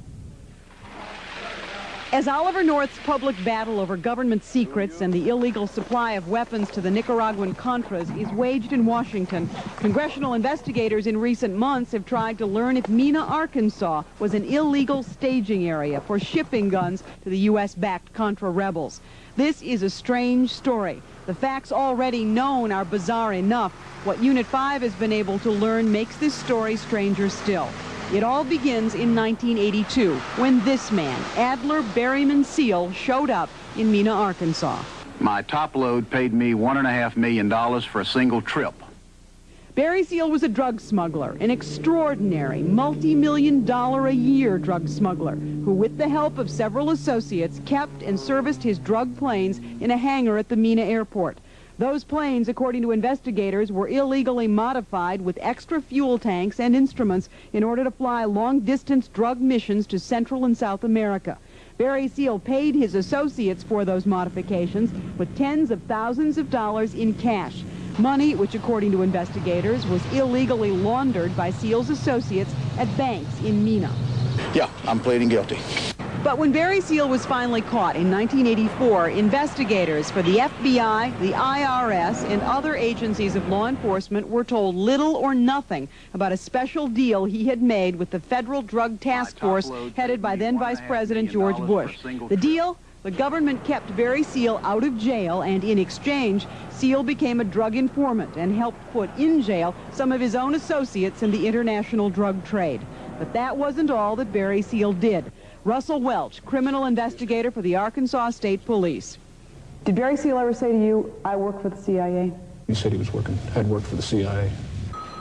As Oliver North's public battle over government secrets and the illegal supply of weapons to the Nicaraguan Contras is waged in Washington, congressional investigators in recent months have tried to learn if Mena, Arkansas was an illegal staging area for shipping guns to the U.S.-backed Contra rebels. This is a strange story. The facts already known are bizarre enough. What Unit 5 has been able to learn makes this story stranger still. It all begins in 1982, when this man, Adler Berryman Seal, showed up in Mena, Arkansas. My top load paid me $1.5 million for a single trip. Barry Seal was a drug smuggler, an extraordinary multi-million-dollar-a-year drug smuggler, who with the help of several associates kept and serviced his drug planes in a hangar at the Mena airport. Those planes, according to investigators, were illegally modified with extra fuel tanks and instruments in order to fly long-distance drug missions to Central and South America. Barry Seal paid his associates for those modifications with tens of thousands of dollars in cash. Money which, according to investigators, was illegally laundered by Seal's associates at banks in Mena. Yeah, I'm pleading guilty. But when Barry Seal was finally caught in 1984, investigators for the FBI, the IRS, and other agencies of law enforcement were told little or nothing about a special deal he had made with the Federal Drug Task Force headed by then Vice President George Bush. The deal? The government kept Barry Seal out of jail, and in exchange, Seal became a drug informant and helped put in jail some of his own associates in the international drug trade. But that wasn't all that Barry Seal did. Russell Welch, criminal investigator for the Arkansas State Police. Did Barry Seal ever say to you, I work for the CIA? He said he had worked for the CIA.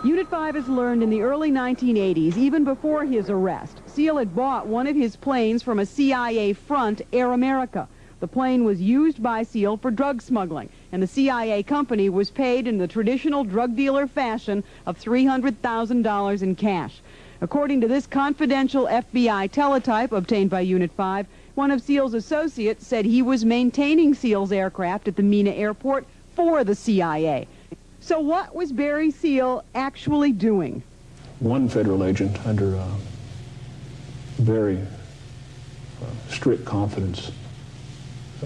Unit 5 has learned in the early 1980s, even before his arrest, Seal had bought one of his planes from a CIA front, Air America. The plane was used by Seal for drug smuggling, and the CIA company was paid in the traditional drug dealer fashion of $300,000 in cash. According to this confidential FBI teletype obtained by Unit 5, one of Seal's associates said he was maintaining Seal's aircraft at the Mena airport for the CIA. So what was Barry Seal actually doing? One federal agent under very strict confidence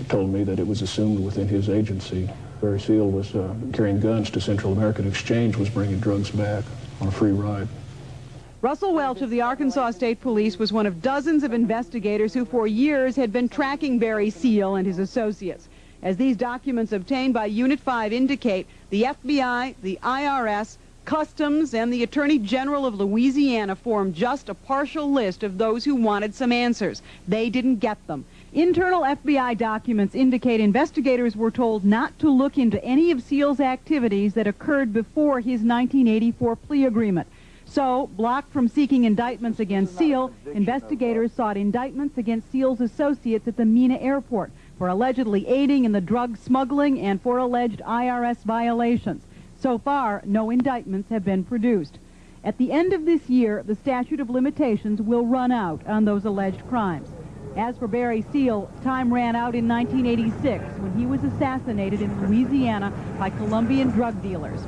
told me that it was assumed within his agency Barry Seal was carrying guns to Central American Exchange, was bringing drugs back on a free ride. Russell Welch of the Arkansas State Police was one of dozens of investigators who for years had been tracking Barry Seal and his associates. As these documents obtained by Unit 5 indicate, the FBI, the IRS, Customs, and the Attorney General of Louisiana formed just a partial list of those who wanted some answers. They didn't get them. Internal FBI documents indicate investigators were told not to look into any of Seal's activities that occurred before his 1984 plea agreement. So, blocked from seeking indictments against Seal, investigators sought indictments against Seal's associates at the Mena airport for allegedly aiding in the drug smuggling and for alleged IRS violations. So far, no indictments have been produced. At the end of this year, the statute of limitations will run out on those alleged crimes. As for Barry Seal, time ran out in 1986 when he was assassinated in Louisiana by Colombian drug dealers.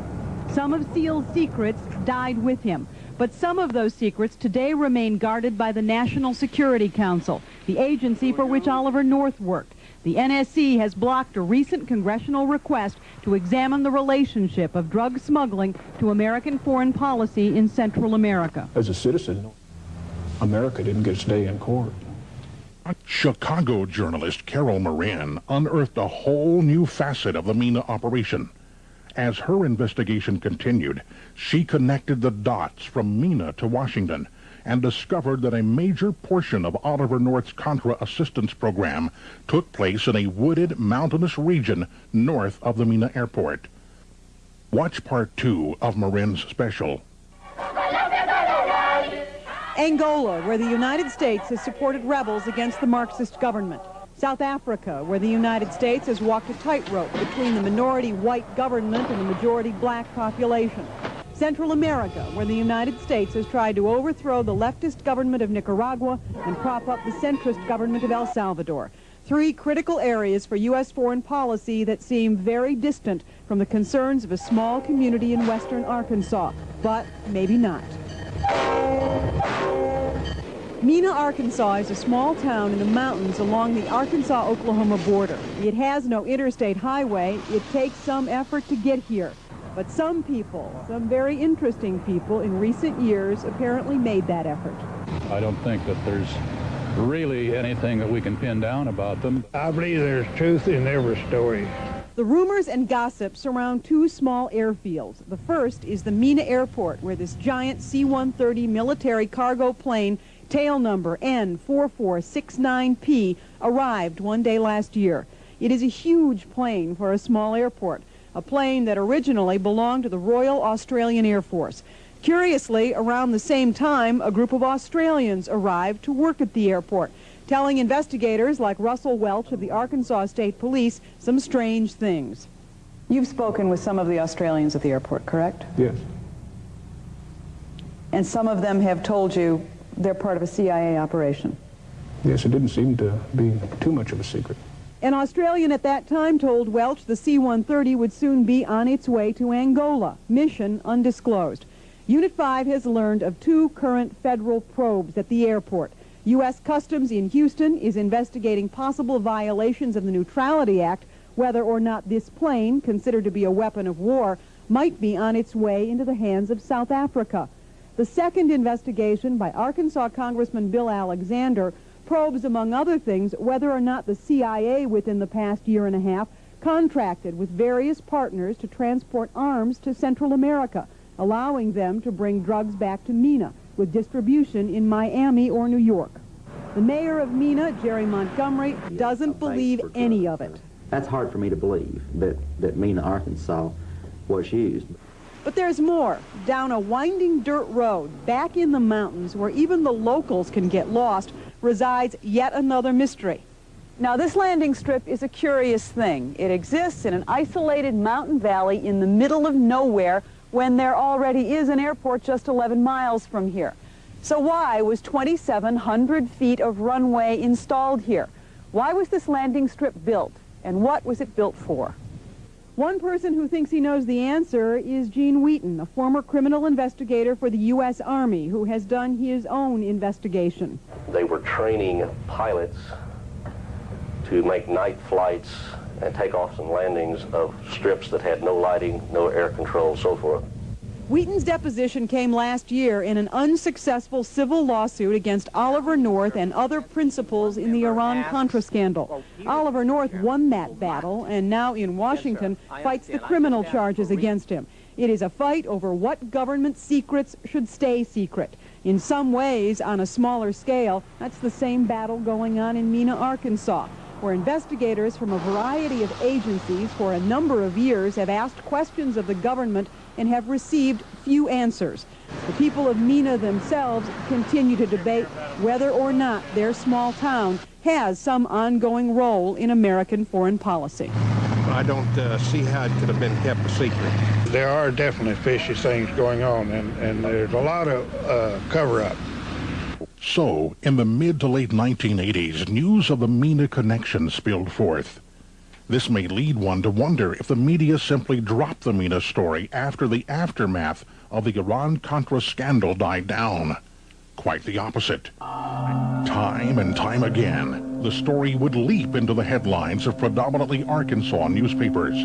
Some of Seal's secrets died with him, but some of those secrets today remain guarded by the National Security Council, the agency for which Oliver North worked. The NSC has blocked a recent congressional request to examine the relationship of drug smuggling to American foreign policy in Central America. As a citizen, America didn't get its day in court. Chicago journalist Carol Moran unearthed a whole new facet of the Mena operation. As her investigation continued, she connected the dots from Mena to Washington and discovered that a major portion of Oliver North's Contra assistance program took place in a wooded, mountainous region north of the Mena airport. Watch part 2 of Moran's special. Angola, where the United States has supported rebels against the Marxist government. South Africa, where the United States has walked a tightrope between the minority white government and the majority black population. Central America, where the United States has tried to overthrow the leftist government of Nicaragua and prop up the centrist government of El Salvador. 3 critical areas for U.S. foreign policy that seem very distant from the concerns of a small community in western Arkansas, but maybe not. Mena, Arkansas is a small town in the mountains along the Arkansas-Oklahoma border. It has no interstate highway. It takes some effort to get here. But some people, some very interesting people in recent years apparently made that effort. I don't think that there's really anything that we can pin down about them. I believe there's truth in every story. The rumors and gossip surround 2 small airfields. The first is the Mena Airport, where this giant C-130 military cargo plane, tail number N4469P, arrived one day last year. It is a huge plane for a small airport, a plane that originally belonged to the Royal Australian Air Force. Curiously, around the same time, a group of Australians arrived to work at the airport, telling investigators like Russell Welch of the Arkansas State Police some strange things. You've spoken with some of the Australians at the airport, correct? Yes. And some of them have told you they're part of a CIA operation? Yes, it didn't seem to be too much of a secret. An Australian at that time told Welch the C-130 would soon be on its way to Angola, mission undisclosed. Unit 5 has learned of 2 current federal probes at the airport. U.S. Customs in Houston is investigating possible violations of the Neutrality Act, whether or not this plane, considered to be a weapon of war, might be on its way into the hands of South Africa. The second investigation by Arkansas Congressman Bill Alexander probes, among other things, whether or not the CIA within the past year and a half contracted with various partners to transport arms to Central America, allowing them to bring drugs back to Mena, with distribution in Miami or New York. The mayor of Mena, Jerry Montgomery, doesn't believe any of it. That's hard for me to believe, that Mena, Arkansas was used. But there's more. Down a winding dirt road, back in the mountains, where even the locals can get lost, resides yet another mystery. Now, this landing strip is a curious thing. It exists in an isolated mountain valley in the middle of nowhere when there already is an airport just 11 miles from here. So why was 2,700 feet of runway installed here? Why was this landing strip built, and what was it built for? One person who thinks he knows the answer is Gene Wheaton, a former criminal investigator for the U.S. Army who has done his own investigation. They were training pilots to make night flights and takeoffs and landings of strips that had no lighting, no air control, so forth. Wheaton's deposition came last year in an unsuccessful civil lawsuit against Oliver North and other principals in the Iran-Contra scandal. Oliver North won that battle and now in Washington fights the criminal charges against him. It is a fight over what government secrets should stay secret. In some ways, on a smaller scale, that's the same battle going on in Mena, Arkansas, where investigators from a variety of agencies for a number of years have asked questions of the government and have received few answers. The people of Mena themselves continue to debate whether or not their small town has some ongoing role in American foreign policy. I don't see how it could have been kept a secret. There are definitely fishy things going on, and there's a lot of cover-up. So, in the mid to late 1980s, news of the Mena connection spilled forth. This may lead one to wonder if the media simply dropped the Mina story after the aftermath of the Iran-Contra scandal died down. Quite the opposite. Time and time again, the story would leap into the headlines of predominantly Arkansas newspapers.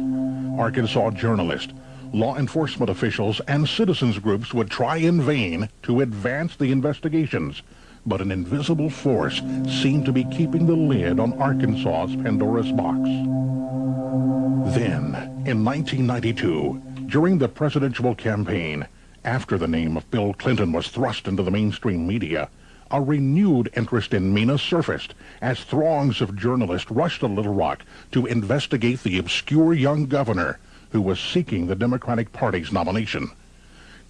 Arkansas journalists, law enforcement officials, and citizens groups would try in vain to advance the investigations, but an invisible force seemed to be keeping the lid on Arkansas's Pandora's box. Then, in 1992, during the presidential campaign, after the name of Bill Clinton was thrust into the mainstream media, a renewed interest in Mina surfaced as throngs of journalists rushed to Little Rock to investigate the obscure young governor who was seeking the Democratic Party's nomination.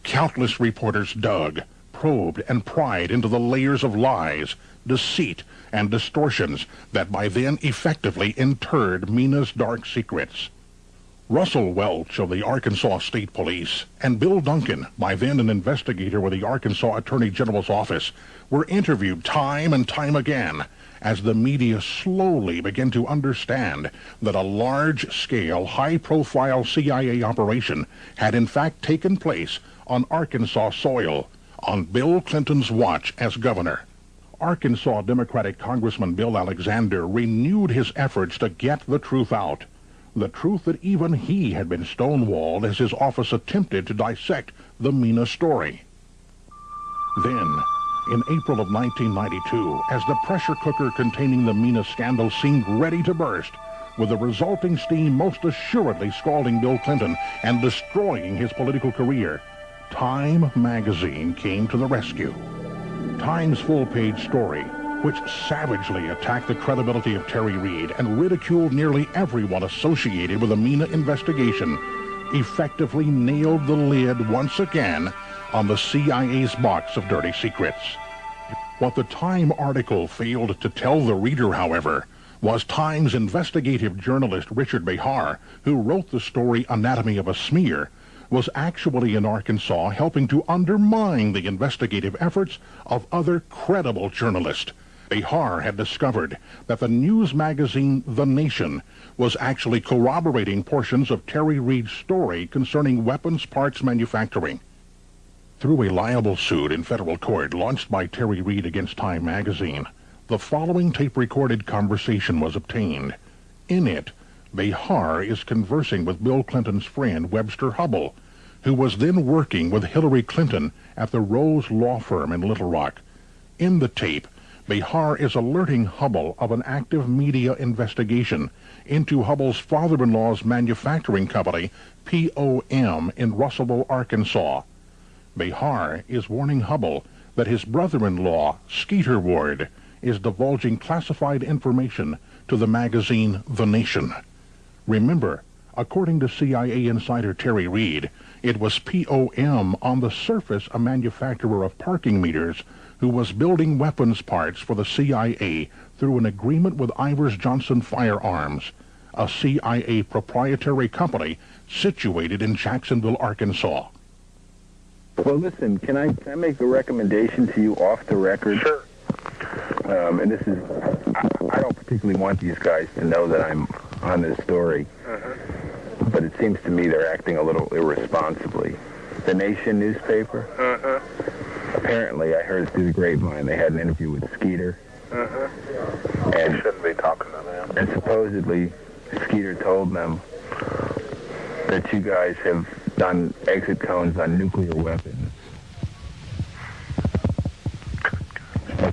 Countless reporters dug, probed, and pried into the layers of lies, deceit, and distortions that by then effectively interred Mina's dark secrets. Russell Welch of the Arkansas State Police and Bill Duncan, by then an investigator with the Arkansas Attorney General's office, were interviewed time and time again as the media slowly began to understand that a large-scale, high-profile CIA operation had in fact taken place on Arkansas soil on Bill Clinton's watch as governor. Arkansas Democratic Congressman Bill Alexander renewed his efforts to get the truth out. The truth that even he had been stonewalled as his office attempted to dissect the Mina story. Then, in April of 1992, as the pressure cooker containing the Mina scandal seemed ready to burst, with the resulting steam most assuredly scalding Bill Clinton and destroying his political career, Time magazine came to the rescue. Time's full-page story, which savagely attacked the credibility of Terry Reid and ridiculed nearly everyone associated with the Mina investigation, effectively nailed the lid once again on the CIA's box of dirty secrets. What the Time article failed to tell the reader, however, was Time's investigative journalist Richard Behar, who wrote the story Anatomy of a Smear, was actually in Arkansas helping to undermine the investigative efforts of other credible journalists. Behar had discovered that the news magazine The Nation was actually corroborating portions of Terry Reid's story concerning weapons parts manufacturing. Through a libel suit in federal court launched by Terry Reid against Time magazine, the following tape-recorded conversation was obtained. In it, Behar is conversing with Bill Clinton's friend Webster Hubbell, who was then working with Hillary Clinton at the Rose Law Firm in Little Rock. In the tape, Behar is alerting Hubbell of an active media investigation into Hubbell's father-in-law's manufacturing company, POM, in Russellville, Arkansas. Behar is warning Hubbell that his brother-in-law, Skeeter Ward, is divulging classified information to the magazine The Nation. Remember, according to CIA insider Terry Reid, it was POM, on the surface a manufacturer of parking meters, who was building weapons parts for the CIA through an agreement with Ivers Johnson Firearms, a CIA proprietary company situated in Jacksonville, Arkansas. Well, listen, can I make a recommendation to you off the record? Sure. And this is, I don't particularly want these guys to know that I'm on this story, but it seems to me they're acting a little irresponsibly. The Nation newspaper, apparently I heard through the grapevine they had an interview with Skeeter. And you shouldn't be talking to them. And supposedly Skeeter told them that you guys have done exit cones on nuclear weapons.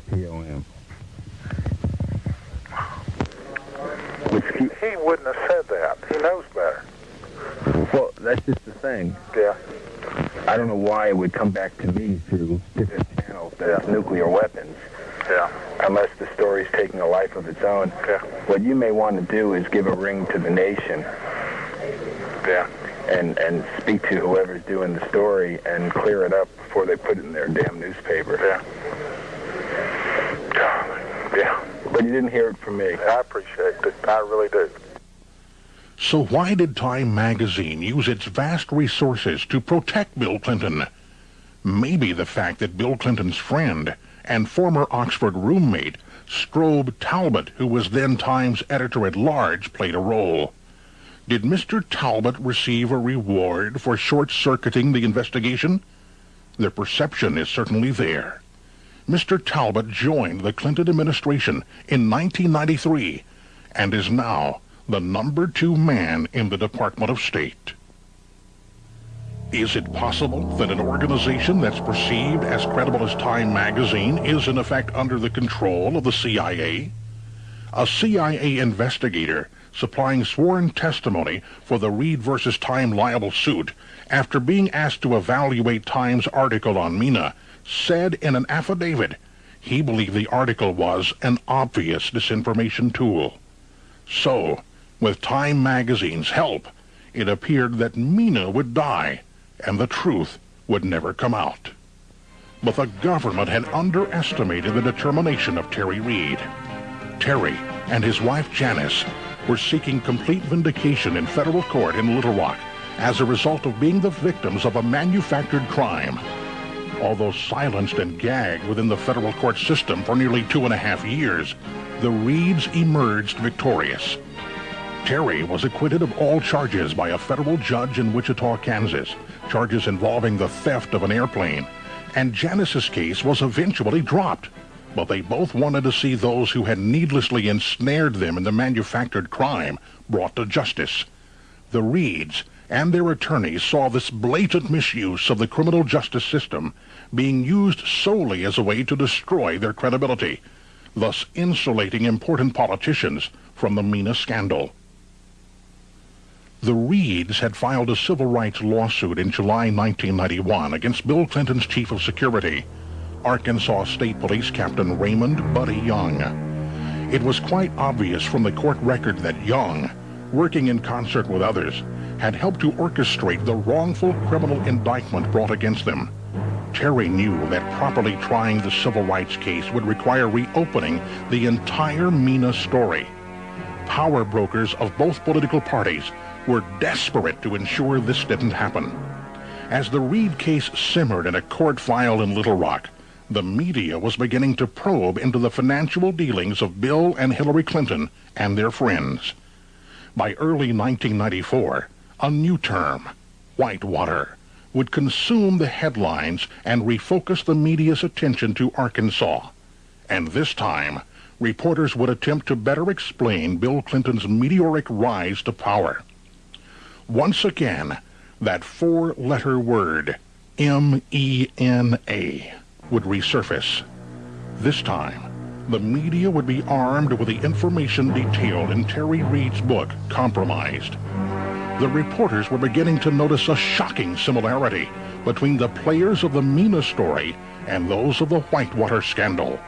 POM. He wouldn't have said that. He knows better. Well, that's just the thing. Yeah. I don't know why it would come back to me through different channels that it's nuclear weapons. Yeah. Unless the story's taking a life of its own. Yeah. What you may want to do is give a ring to the Nation. Yeah. And speak to whoever's doing the story and clear it up before they put it in their damn newspaper. Yeah. Yeah. But you didn't hear it from me. I appreciate it. I really do. So why did Time magazine use its vast resources to protect Bill Clinton? Maybe the fact that Bill Clinton's friend and former Oxford roommate Strobe Talbot, who was then Times editor-at-large, played a role. Did Mr. Talbot receive a reward for short-circuiting the investigation? The perception is certainly there. Mr. Talbot joined the Clinton administration in 1993 and is now the number 2 man in the Department of State. Is it possible that an organization that's perceived as credible as Time magazine is in effect under the control of the CIA? A CIA investigator supplying sworn testimony for the Reed versus Time libel suit after being asked to evaluate Time's article on Mina said in an affidavit he believed the article was an obvious disinformation tool. So, with Time magazine's help, it appeared that Mina would die and the truth would never come out. But the government had underestimated the determination of Terry Reed. Terry and his wife Janice were seeking complete vindication in federal court in Little Rock as a result of being the victims of a manufactured crime. Although silenced and gagged within the federal court system for nearly 2.5 years, the Reeds emerged victorious. Terry was acquitted of all charges by a federal judge in Wichita, Kansas, charges involving the theft of an airplane, and Janice's case was eventually dropped. But they both wanted to see those who had needlessly ensnared them in the manufactured crime brought to justice. The Reeds and their attorneys saw this blatant misuse of the criminal justice system being used solely as a way to destroy their credibility, thus insulating important politicians from the Mina scandal. The Reeds had filed a civil rights lawsuit in July 1991 against Bill Clinton's chief of security, Arkansas State Police Captain Raymond Buddy Young. It was quite obvious from the court record that Young, working in concert with others, had helped to orchestrate the wrongful criminal indictment brought against them. Terry knew that properly trying the civil rights case would require reopening the entire Mina story. Power brokers of both political parties were desperate to ensure this didn't happen. As the Reed case simmered in a court file in Little Rock, the media was beginning to probe into the financial dealings of Bill and Hillary Clinton and their friends. By early 1994, a new term, whitewater, would consume the headlines and refocus the media's attention to Arkansas. And this time, reporters would attempt to better explain Bill Clinton's meteoric rise to power. Once again, that 4-letter word, M-E-N-A, would resurface. This time, the media would be armed with the information detailed in Terry Reed's book, Compromised. The reporters were beginning to notice a shocking similarity between the players of the Mina story and those of the Whitewater scandal.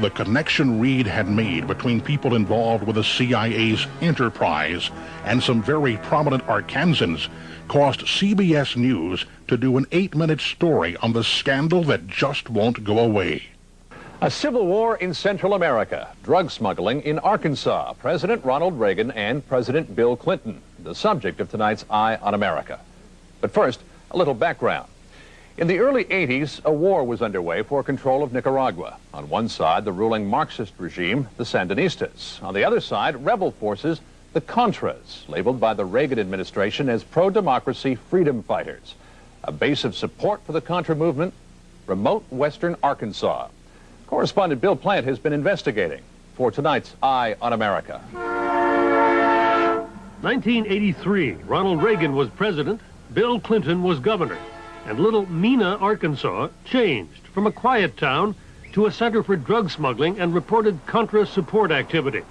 The connection Reed had made between people involved with the CIA's enterprise and some very prominent Arkansans caused CBS News to do an 8-minute story on the scandal that just won't go away. A civil war in Central America, drug smuggling in Arkansas, President Ronald Reagan and President Bill Clinton, the subject of tonight's Eye on America. But first, a little background. In the early 80s, a war was underway for control of Nicaragua. On one side, the ruling Marxist regime, the Sandinistas. On the other side, rebel forces, the Contras, labeled by the Reagan administration as pro-democracy freedom fighters. A base of support for the Contra movement, remote western Arkansas. Correspondent Bill Plant has been investigating for tonight's Eye on America. 1983, Ronald Reagan was president, Bill Clinton was governor, and little Mina, Arkansas, changed from a quiet town to a center for drug smuggling and reported Contra support activity.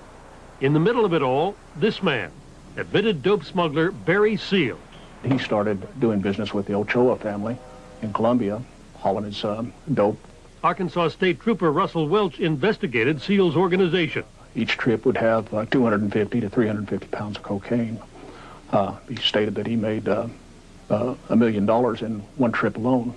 In the middle of it all, this man, admitted dope smuggler Barry Seal. He started doing business with the Ochoa family in Colombia, hauling his dope. Arkansas State Trooper Russell Welch investigated Seal's organization. Each trip would have 250 to 350 pounds of cocaine. He stated that he made $1 million in one trip alone.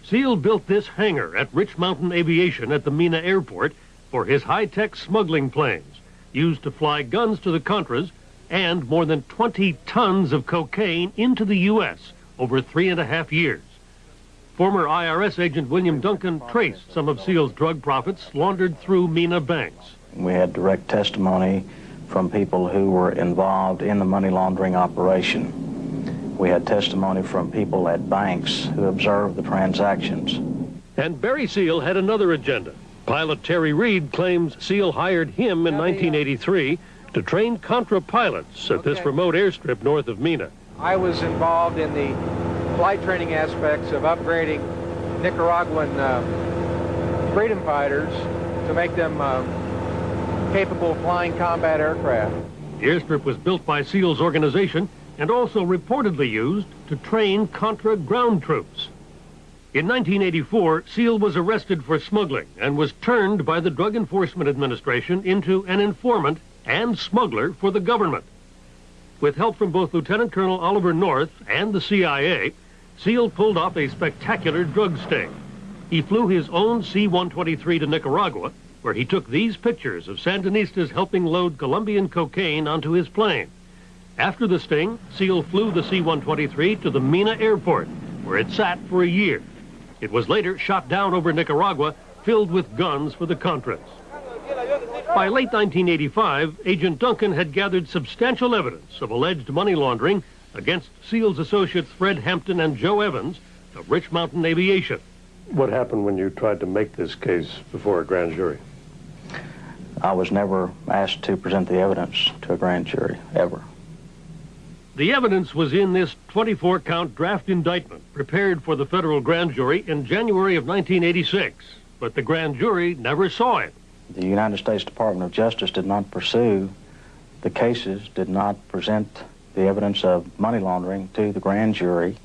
Seal built this hangar at Rich Mountain Aviation at the Mina Airport for his high-tech smuggling planes, used to fly guns to the Contras and more than 20 tons of cocaine into the U.S. over 3.5 years. Former IRS agent William Duncan traced some of Seal's drug profits laundered through Mena banks. We had direct testimony from people who were involved in the money laundering operation. We had testimony from people at banks who observed the transactions. And Barry Seal had another agenda. Pilot Terry Reed claims Seal hired him in 1983 to train Contra pilots at this remote airstrip north of Mena. I was involved in the flight training aspects of upgrading Nicaraguan freedom fighters to make them capable of flying combat aircraft. The airstrip was built by Seal's organization and also reportedly used to train Contra ground troops. In 1984, Seal was arrested for smuggling and was turned by the Drug Enforcement Administration into an informant and smuggler for the government. With help from both Lieutenant Colonel Oliver North and the CIA, Seal pulled off a spectacular drug sting. He flew his own C-123 to Nicaragua, where he took these pictures of Sandinistas helping load Colombian cocaine onto his plane. After the sting, Seal flew the C-123 to the Mena airport, where it sat for a year. It was later shot down over Nicaragua, filled with guns for the Contras. By late 1985, Agent Duncan had gathered substantial evidence of alleged money laundering against Seal's associates Fred Hampton and Joe Evans of Rich Mountain Aviation. What happened when you tried to make this case before a grand jury? I was never asked to present the evidence to a grand jury, ever. The evidence was in this 24-count draft indictment prepared for the federal grand jury in January of 1986, but the grand jury never saw it. The United States Department of Justice did not pursue the cases, did not present the evidence of money laundering to the grand jury.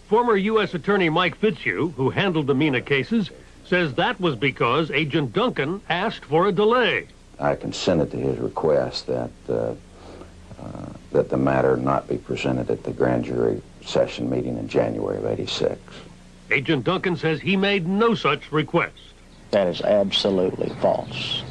Former U.S. Attorney Mike Fitzhugh, who handled the Mena cases, says that was because Agent Duncan asked for a delay. I consented to his request that the matter not be presented at the grand jury session meeting in January of '86. Agent Duncan says he made no such request. That is absolutely false.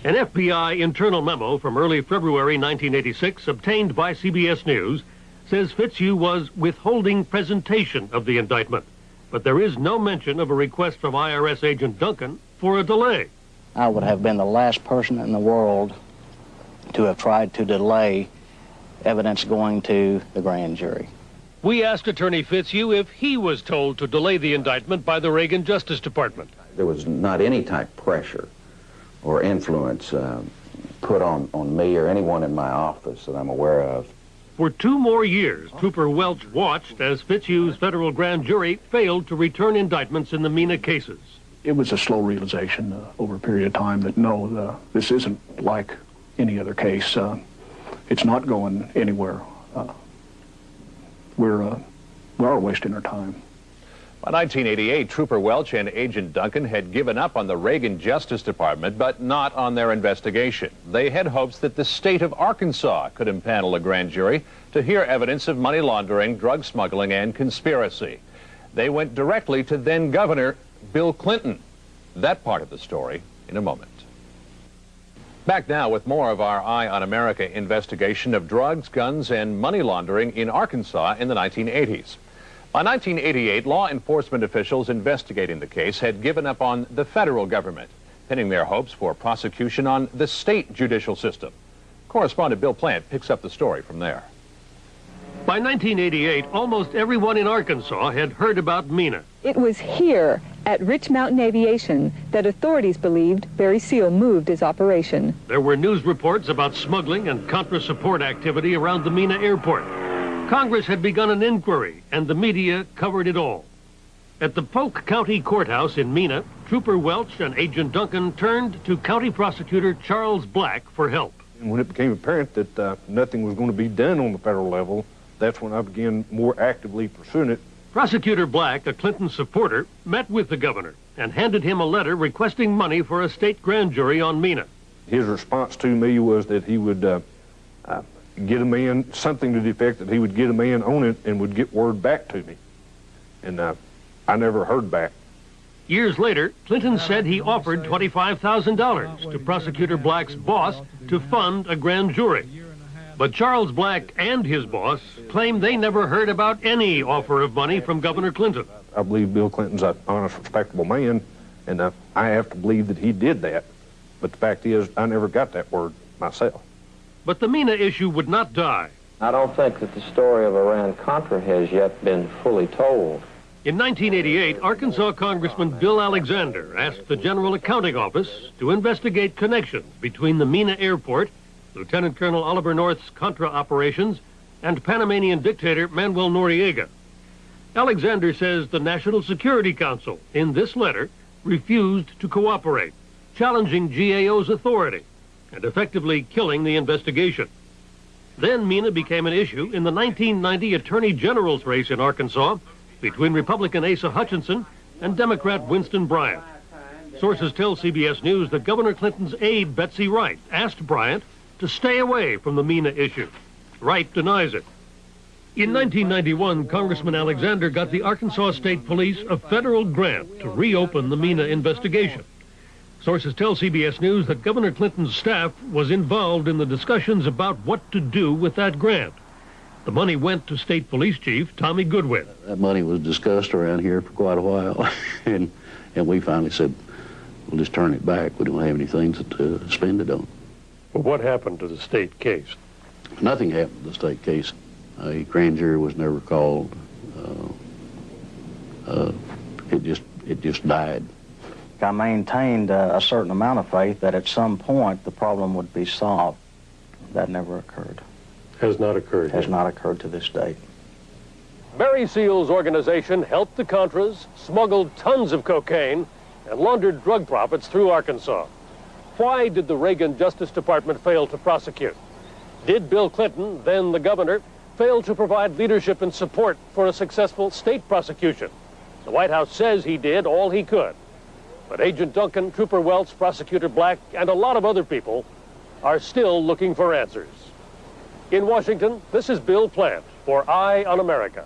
An FBI internal memo from early February 1986, obtained by CBS News, says Fitzhugh was withholding presentation of the indictment, but there is no mention of a request from IRS agent Duncan for a delay. I would have been the last person in the world to have tried to delay evidence going to the grand jury. We asked Attorney Fitzhugh if he was told to delay the indictment by the Reagan Justice Department. There was not any type of pressure or influence put on me or anyone in my office that I'm aware of. For 2 more years, Trooper Welch watched as Fitzhugh's federal grand jury failed to return indictments in the Mena cases. It was a slow realization over a period of time that no, this isn't like any other case. It's not going anywhere. We are wasting our time. By 1988, Trooper Welch and Agent Duncan had given up on the Reagan Justice Department, but not on their investigation. They had hopes that the state of Arkansas could impanel a grand jury to hear evidence of money laundering, drug smuggling, and conspiracy. They went directly to then-Governor Bill Clinton. That part of the story in a moment. Back now with more of our Eye on America investigation of drugs, guns, and money laundering in Arkansas in the 1980s. By 1988, law enforcement officials investigating the case had given up on the federal government, pinning their hopes for prosecution on the state judicial system. Correspondent Bill Plant picks up the story from there. By 1988, almost everyone in Arkansas had heard about Mena. It was here, at Rich Mountain Aviation, that authorities believed Barry Seal moved his operation. There were news reports about smuggling and Contra support activity around the Mena airport. Congress had begun an inquiry, and the media covered it all. At the Polk County Courthouse in Mena, Trooper Welch and Agent Duncan turned to County Prosecutor Charles Black for help. And when it became apparent that nothing was going to be done on the federal level, that's when I began more actively pursuing it. Prosecutor Black, a Clinton supporter, met with the governor and handed him a letter requesting money for a state grand jury on Mena. His response to me was that he would get a man, something to the effect that he would get a man on it and would get word back to me. And I never heard back. Years later, Clinton said he offered $25,000 to Prosecutor Black's boss to fund a grand jury. But Charles Black and his boss claim they never heard about any offer of money from Governor Clinton. I believe Bill Clinton's an honest, respectable man, and I have to believe that he did that. But the fact is, I never got that word myself. But the MENA issue would not die. I don't think that the story of Iran-Contra has yet been fully told. In 1988, Arkansas Congressman Bill Alexander asked the General Accounting Office to investigate connections between the MENA airport, Lieutenant Colonel Oliver North's Contra operations, and Panamanian dictator Manuel Noriega. Alexander says the National Security Council, in this letter, refused to cooperate, challenging GAO's authority and effectively killing the investigation. Then MENA became an issue in the 1990 Attorney General's race in Arkansas between Republican Asa Hutchinson and Democrat Winston Bryant. Sources tell CBS News that Governor Clinton's aide, Betsy Wright, asked Bryant to stay away from the MENA issue. Wright denies it. In 1991, Congressman Alexander got the Arkansas State Police a federal grant to reopen the MENA investigation. Sources tell CBS News that Governor Clinton's staff was involved in the discussions about what to do with that grant. The money went to State Police Chief Tommy Goodwin. That money was discussed around here for quite a while, and we finally said, we'll just turn it back. We don't have anything to spend it on. Well, what happened to the state case? Nothing happened to the state case. A grand jury was never called. It just died. I maintained a certain amount of faith that at some point the problem would be solved. That never occurred. Has not occurred. Has not occurred to this date. Barry Seal's organization helped the Contras, smuggled tons of cocaine, and laundered drug profits through Arkansas. Why did the Reagan Justice Department fail to prosecute? Did Bill Clinton, then the governor, fail to provide leadership and support for a successful state prosecution? The White House says he did all he could. But Agent Duncan, Trooper Welch, Prosecutor Black, and a lot of other people are still looking for answers. In Washington, this is Bill Plant for Eye on America.